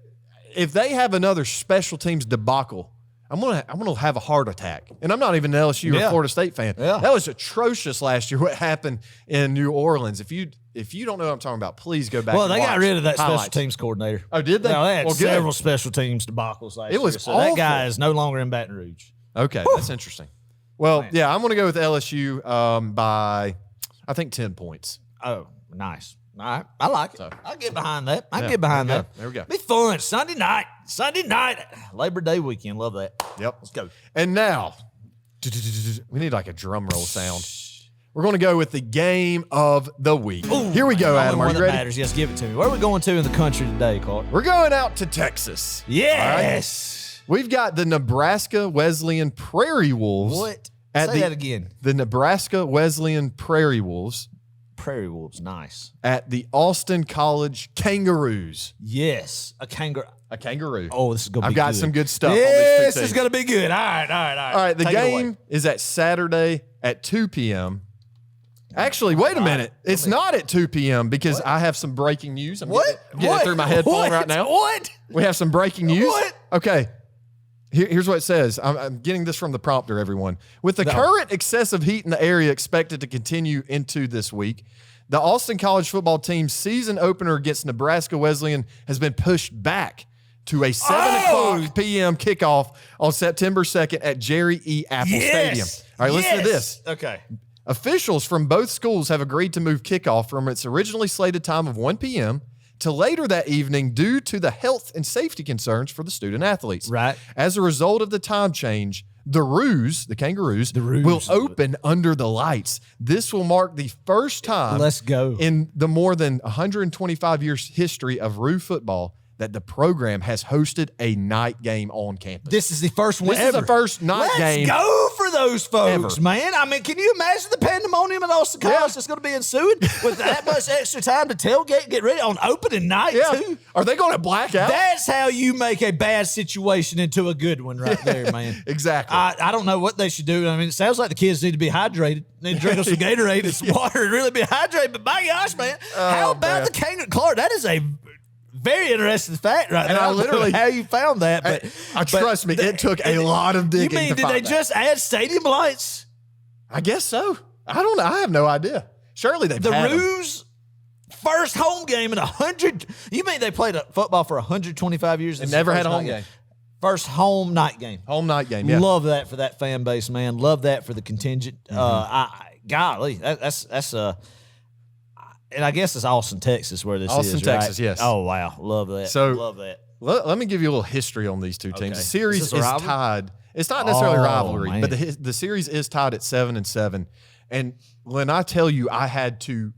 they have another special teams debacle, I'm gonna have a heart attack. And I'm not even an LSU or Florida State fan. Yeah. That was atrocious last year, what happened in New Orleans. If you don't know what I'm talking about, please go back and watch. Well, they got rid of that highlights. special teams coordinator. Oh, did they? No, they had several special teams debacles last year. It was so awful. That guy is no longer in Baton Rouge. Okay, that's interesting. Well, yeah, I'm going to go with LSU by, I think, 10 points. Oh, nice. All right. I like it. So, I'll get behind that. There we go. Be fun. Sunday night. Labor Day weekend. Love that. Yep. Let's go. And now, we need like a drum roll sound. We're going to go with the game of the week. Ooh, here we go, Adam. Are you ready? Yes, give it to me. Where are we going to in the country today, Clark? We're going out to Texas. Yes. We've got the Nebraska Wesleyan Prairie Wolves. What? Say that again. The Nebraska Wesleyan Prairie Wolves. Prairie Wolves, nice. At the Austin College Kangaroos. Yes, a kangaroo. A kangaroo. Oh, this is going to be good. I've got some good stuff. Yes, this is going to be good. All right. All right, the game is at Saturday at 2 p.m. Actually, wait a minute. It's not at 2 p.m. because I have some breaking news. I'm getting it through my headphone right now. What? We have some breaking news. What? Okay. Here's what it says. I'm getting this from the prompter, everyone. With the current excessive heat in the area expected to continue into this week, the Austin College football team's season opener against Nebraska Wesleyan has been pushed back to a 7 o'clock p.m. kickoff on September 2nd at Jerry E. Apple Stadium. All right, listen to this. Okay. Officials from both schools have agreed to move kickoff from its originally slated time of 1 p.m. to later that evening due to the health and safety concerns for the student athletes. Right. As a result of the time change, the Kangaroos, will open under the lights. This will mark the first time in the more than 125 years history of Roo football that the program has hosted a night game on campus. This is the first one This is the first night game. Let's go for those folks, ever. man. I mean, can you imagine the pandemonium at Austin College that's going to be ensuing with that much extra time to tailgate, get ready on opening night, too? Are they going to black out? That's how you make a bad situation into a good one right there, man. Exactly. I don't know what they should do. I mean, it sounds like the kids need to be hydrated. Need to drink some Gatorade and some water and really be hydrated. But my gosh, man, how about the kangaroo? Clark, that is a very interesting fact right there. I literally how you found that, but trust me, it took a lot of digging. You mean did they just add stadium lights? I guess so. I don't know. I have no idea. Surely they've had them. Roos first home game in 100. You mean they played football for 125 years? And never had a home game. First home night game. Home night game. Yeah. Love that for that fan base, man. Love that for the contingent. Golly, that's and I guess it's Austin, Texas, where this is. Austin, Texas, right? yes. Oh, wow. Love that. So, love that. Let me give you a little history on these two teams. Okay. The series is rivalry? tied. It's not necessarily rivalry, man. but the series is tied at 7-7. And when I tell you I had to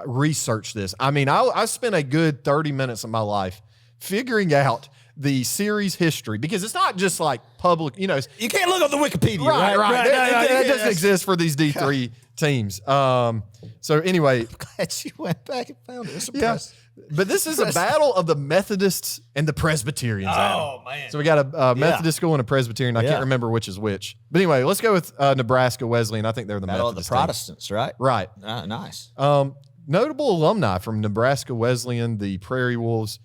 research this, I mean, I spent a good 30 minutes of my life figuring out the series history because it's not just like public, you know. You can't look up the Wikipedia, right? That doesn't exist for these D3 teams. So anyway. I'm glad you went back and found it. It's impressive. But this is a battle of the Methodists and the Presbyterians. Oh, man. So we got a Methodist school and a Presbyterian. I can't remember which is which. But anyway, let's go with Nebraska Wesleyan. I think they're the battle Methodist of the Protestants, team. right? Right. Nice. Notable alumni from Nebraska Wesleyan, the Prairie Wolves.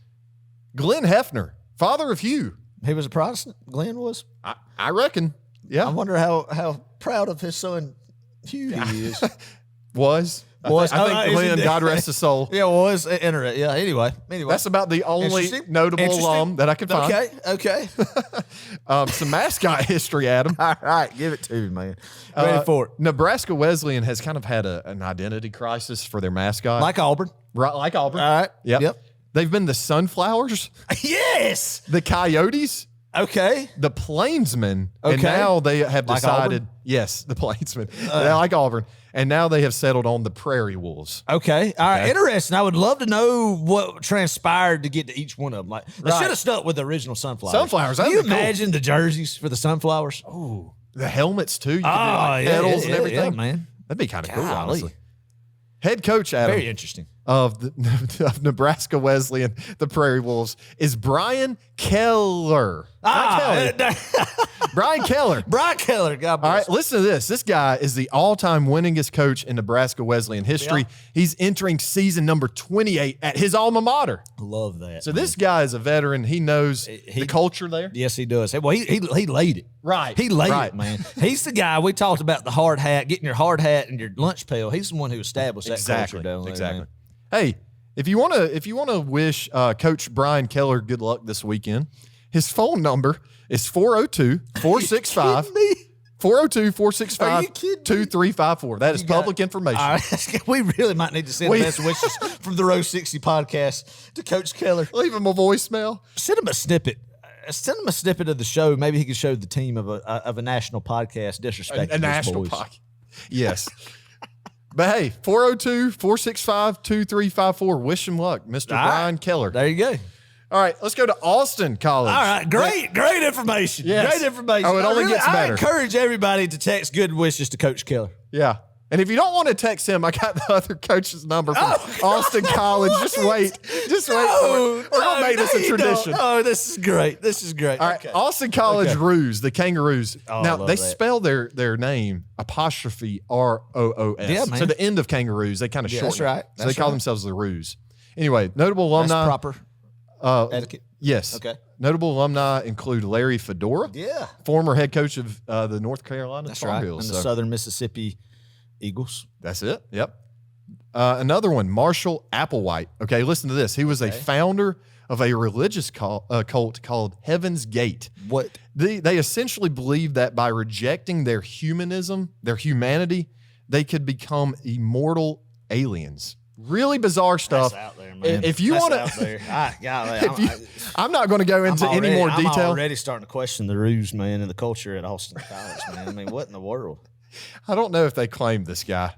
Glenn Hefner, father of Hugh. He was a Protestant, Glenn was? I reckon. Yeah. I wonder how proud of his son Hugh he is. I think Glenn, God rest his soul. Yeah, was. Interesting. Yeah, anyway. That's about the only notable alum that I could find. Okay. Some mascot history, Adam. All right, give it to me, man. Ready for it. Nebraska Wesleyan has kind of had an identity crisis for their mascot. Like Auburn. Right, like Auburn. All right. Yep. They've been the Sunflowers. Yes. The Coyotes. Okay. The Plainsmen. Okay. And now they have Like decided. Auburn? Yes, the Plainsmen. They're like Auburn. And now they have settled on the Prairie Wolves. Okay. All right. Interesting. I would love to know what transpired to get to each one of them. Like, they should have stuck with the original Sunflowers. Sunflowers. Can you imagine the jerseys for the Sunflowers? Oh, the helmets too. You could do like pedals and everything. Yeah, man. That'd be kind of cool, honestly. Head coach, Adam. Very interesting. Of Nebraska Wesleyan, the Prairie Wolves, is Brian Keller. Brian Keller. Brian Keller. God bless. All right, listen to this. This guy is the all-time winningest coach in Nebraska Wesleyan history. Yeah. He's entering season number 28 at his alma mater. Love that. So this guy is a veteran. He knows the culture there. Yes, he does. Well, he laid it. Right. He laid it, man. He's the guy we talked about, the hard hat, getting your hard hat and your lunch pail. He's the one who established that culture down there. Exactly. Man. Hey, if you want to wish Coach Brian Keller good luck this weekend, his phone number is 402-465 402-465-2354. That is public information. We really might need to send best wishes from the Row 60 podcast to Coach Keller. Leave him a voicemail. Send him a snippet. Send him a snippet of the show. Maybe he could show the team of a national podcast disrespect. A national podcast. Yes. But hey, 402-465-2354. Wish him luck, Mr. Brian Keller. There you go. All right, let's go to Austin College. All right, great information. Yes. Great information. Oh, it only gets better. I encourage everybody to text good wishes to Coach Keller. Yeah. And if you don't want to text him, I got the other coach's number from Austin College. Just wait. Just wait for it. We're going to make this a tradition. Oh, this is great. This is great. All right, Austin College Roos, the Kangaroos. Oh, now, I love they that. spell their name apostrophe ROOS. Yeah, man. So the end of kangaroos, they kind of shorten that's right. it. So they call themselves the Roos. Anyway, notable That's alumni. proper etiquette. Yes. Okay. Notable alumni include Larry Fedora, Yeah. former head coach of the North Carolina That's Tar right. Heels. And the Southern Mississippi Eagles. That's it. Yep. Another one, Marshall Applewhite. Okay, listen to this. He was a founder of a religious cult called Heaven's Gate. What? They essentially believed that by rejecting their humanism, their humanity, they could become immortal aliens. Really bizarre stuff. That's out there, man. If you That's want out to, there. I'm not going to go into any more I'm detail. already starting to question the ruse, man, and the culture at Austin College, man. I mean, what in the world? I don't know if they claimed this guy.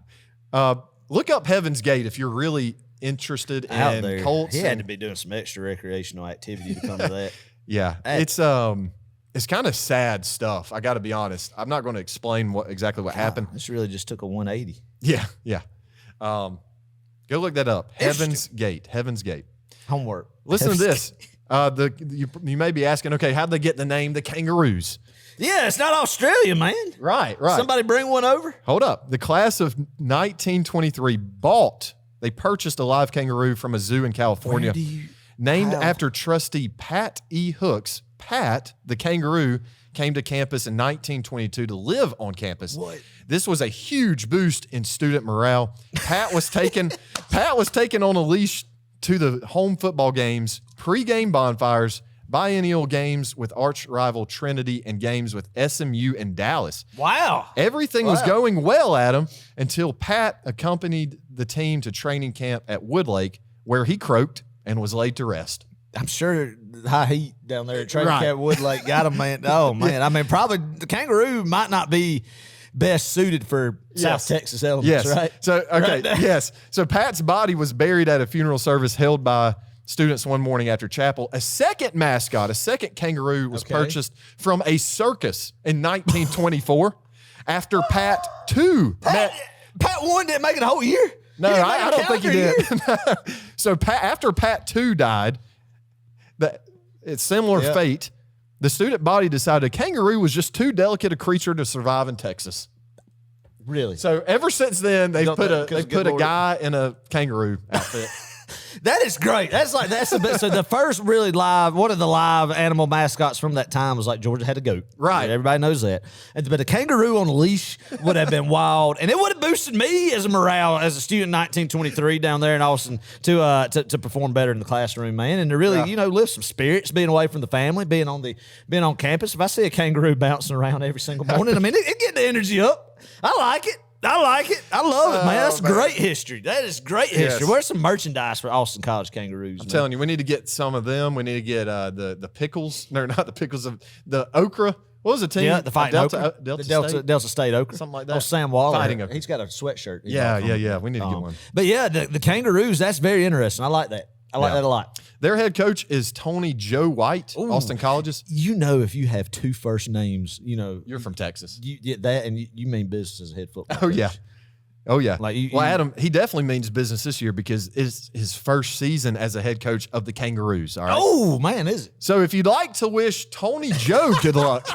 Look up Heaven's Gate if you're really interested Out in there. cults. He had and- to be doing some extra recreational activity to come to that. Yeah, it's kind of sad stuff. I got to be honest. I'm not going to explain exactly what happened. This really just took a 180. Yeah. Go look that up. Heaven's Gate. Heaven's Gate. Homework. Listen to this. You may be asking, okay, how'd they get the name the Kangaroos? Yeah, it's not Australia, man. Right. Somebody bring one over. Hold up. The class of 1923 they purchased a live kangaroo from a zoo in California, named after trustee Pat E. Hooks. Pat, the kangaroo, came to campus in 1922 to live on campus. What? This was a huge boost in student morale. Pat was taken on a leash to the home football games, pre-game bonfires, biennial games with arch rival Trinity, and games with SMU and Dallas. Wow. Everything was going well, Adam, until Pat accompanied the team to training camp at Woodlake, where he croaked and was laid to rest. I'm sure the high heat down there at Training Right. Camp Woodlake got him, man. Oh, man. I mean, probably the kangaroo might not be best suited for South Texas elements, Yes. right? So, okay, Right. yes. So Pat's body was buried at a funeral service held by students one morning after chapel. A second mascot, a second kangaroo, was purchased from a circus in 1924 after Pat, too, met. Pat 1 didn't make it a whole year. No, He didn't make I a don't think he calendar did. So after Pat 2 died, it's similar fate. The student body decided a kangaroo was just too delicate a creature to survive in Texas. Really? So ever since then, they've put a Lord. guy in a kangaroo outfit. That is great. That's the best. So the first really one of the live animal mascots from that time was like Georgia had a goat. Right. Everybody knows that. But a kangaroo on a leash would have been wild. And it would have boosted me as a morale as a student in 1923 down there in Austin to perform better in the classroom, man. And to really, lift some spirits, being away from the family, being on campus. If I see a kangaroo bouncing around every single morning, I mean, it get the energy up. I like it. I love it, man. That's great history. That is great history. Yes. Where's some merchandise for Austin College Kangaroos? I'm telling you, we need to get some of them. We need to get the pickles. No, not the pickles, of the okra. What was the team? Yeah, the Fighting Okra. Delta State? State Okra. Something like that. Oh, Sam Waller. Fighting Okra. He's got a sweatshirt. he Yeah, bought from- yeah. We need to get one. But yeah, the Kangaroos, that's very interesting. I like that. I like that a lot. Their head coach is Tony Joe White, Austin College's. If you have two first names, You're from Texas. you get that, and you mean business as a head football Oh, coach. yeah. Oh, yeah. Like Well, Adam, he definitely means business this year because it's his first season as a head coach of the Kangaroos. All right. Oh, man, is it? So if you'd like to wish Tony Joe good luck,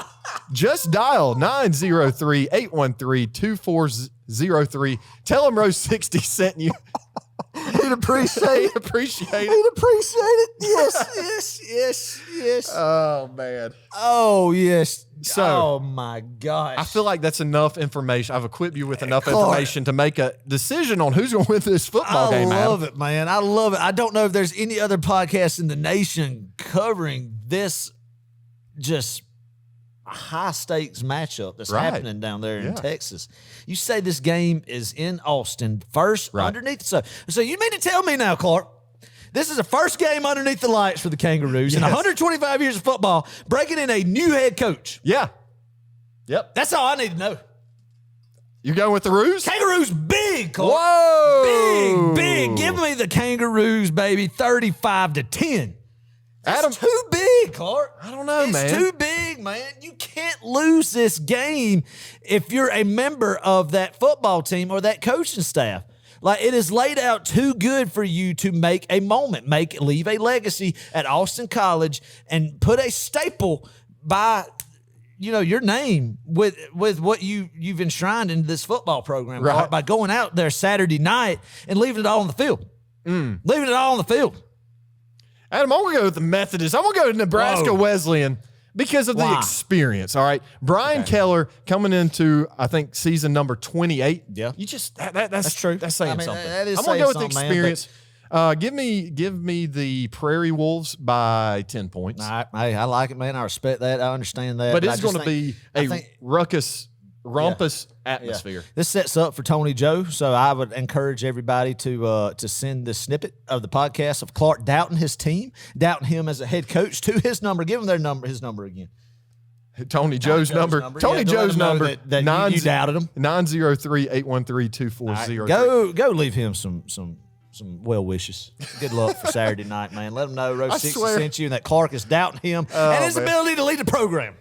just dial 903-813-2403. Tell him Rose 60 sent you. He'd appreciate it. He'd appreciate it. He'd appreciate it. Yes. Oh, man. Oh, yes. So- oh, my gosh. I feel like that's enough information. I've equipped you with enough information to make a decision on who's going to win this football game, I Adam. love it, man. I love it. I don't know if there's any other podcast in the nation covering this just high stakes matchup that's Right. happening down there in Yeah. Texas. You say this game is in Austin first underneath. So you mean to tell me now, Clark, this is the first game underneath the lights for the Kangaroos in Yes. 125 years of football, breaking in a new head coach. Yeah. Yep. That's all I need to know. You going with the Roos? Kangaroos big, Clark. Whoa. Big. Give me the Kangaroos, baby. 35-10. Adam, It's too big, Clark. I don't know, man. It's too big, man. You can't lose this game if you're a member of that football team or that coaching staff. Like, it is laid out too good for you to make a moment, leave a legacy at Austin College and put a staple by, your name with what you've enshrined into this football program, right, Clark, by going out there Saturday night and leaving it all on the field. Leaving it all on the field. Adam, I'm going to go with the Methodist. I'm going to go to Nebraska Wesleyan because of the experience, all right? Brian Keller coming into, I think, season number 28. Yeah. You just, that's true. That's saying something. That is I'm going to go with the something, experience. Give me the Prairie Wolves by 10 points. Hey, I like it, man. I respect that. I understand that. But it's going to be a rumpus atmosphere. Yeah. This sets up for Tony Joe, so I would encourage everybody to send the snippet of the podcast of Clark doubting his team, doubting him as a head coach to his number. Give him his number again. Tony Joe's number. Tony Joe's number. That you doubted him. 903-813-2403. Go leave him some well wishes. Good luck for Saturday night, man. Let him know Row 60 sent you and that Clark is doubting him and his ability to lead the program.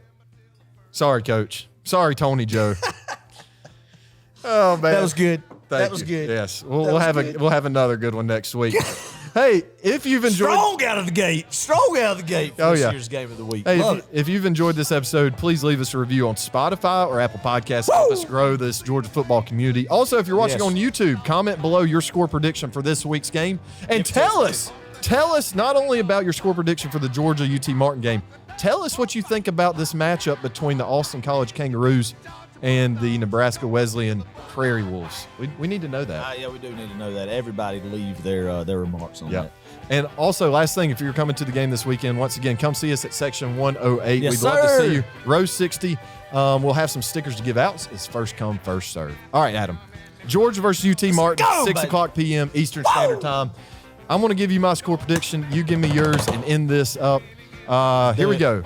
Sorry, Coach. Sorry, Tony Joe. Oh man, that was good. That was good. Yes, we'll have another good one next week. Hey, if you've enjoyed strong out of the gate for this year's game of the week. Hey, if you've enjoyed this episode, please leave us a review on Spotify or Apple Podcasts. Help us grow this Georgia football community. Also, if you're watching on YouTube, comment below your score prediction for this week's game and tell us not only about your score prediction for the Georgia UT Martin game. Tell us what you think about this matchup between the Austin College Kangaroos and the Nebraska Wesleyan Prairie Wolves. We need to know that. Yeah, we do need to know that. Everybody leave their remarks on that. And also, last thing, if you're coming to the game this weekend, once again, come see us at Section 108. Yes, We'd love to see you. Row 60. We'll have some stickers to give out. It's first come, first serve. All right, Adam. Georgia versus UT Martin, 6 o'clock p.m. Eastern Standard Time. I'm going to give you my score prediction. You give me yours and end this up. Here we go.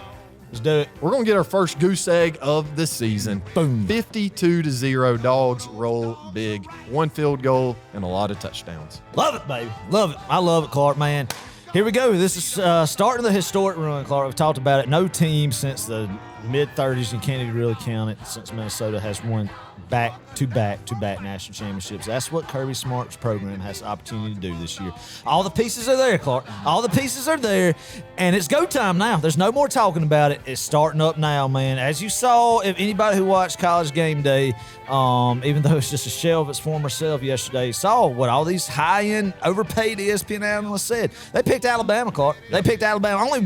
Let's do it. We're going to get our first goose egg of the season. Boom. 52-0. Dogs roll big. 1 field goal and a lot of touchdowns. Love it, baby. Love it. I love it, Clark, man. Here we go. This is starting the historic run, Clark. We've talked about it. No team since the mid-30s, you can't even really count it, since Minnesota has won back-to-back national championships. That's what Kirby Smart's program has the opportunity to do this year. All the pieces are there, Clark. All the pieces are there, and it's go time now. There's no more talking about it. It's starting up now, man. As you saw, if anybody who watched College Game Day, even though it's just a shell of its former self yesterday, saw what all these high-end, overpaid ESPN analysts said. They picked Alabama, Clark. They picked Alabama. Only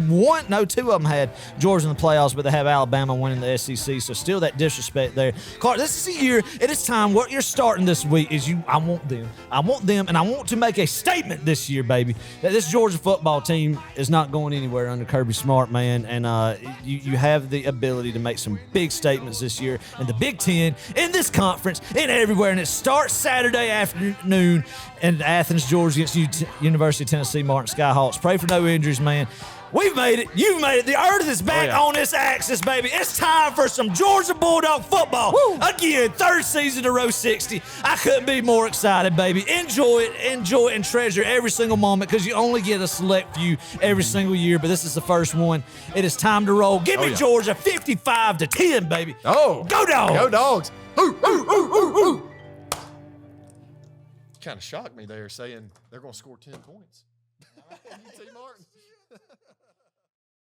two of them had Georgia in the playoffs, but they have Alabama winning the SEC, so still that disrespect there. Clark, this is a year, it is time. What you're starting this week is I want them, and I want to make a statement this year, baby, that this Georgia football team is not going anywhere under Kirby Smart, man, and you have the ability to make some big statements this year in the Big Ten, in this conference, and everywhere, and it starts Saturday afternoon in Athens, Georgia, against University of Tennessee Martin Skyhawks. Pray for no injuries, man. We've made it. You've made it. The earth is back on this axis, baby. It's time for some Georgia Bulldog football. Woo. Again, third season to Row 60. I couldn't be more excited, baby. Enjoy it, and treasure every single moment, because you only get a select few every single year, but this is the first one. It is time to roll. Give me Georgia 55-10, baby. Oh. Go Dogs. Go Dogs. Ooh, ooh, ooh, ooh, ooh. Kind of shocked me there saying they're going to score 10 points. UT Martin.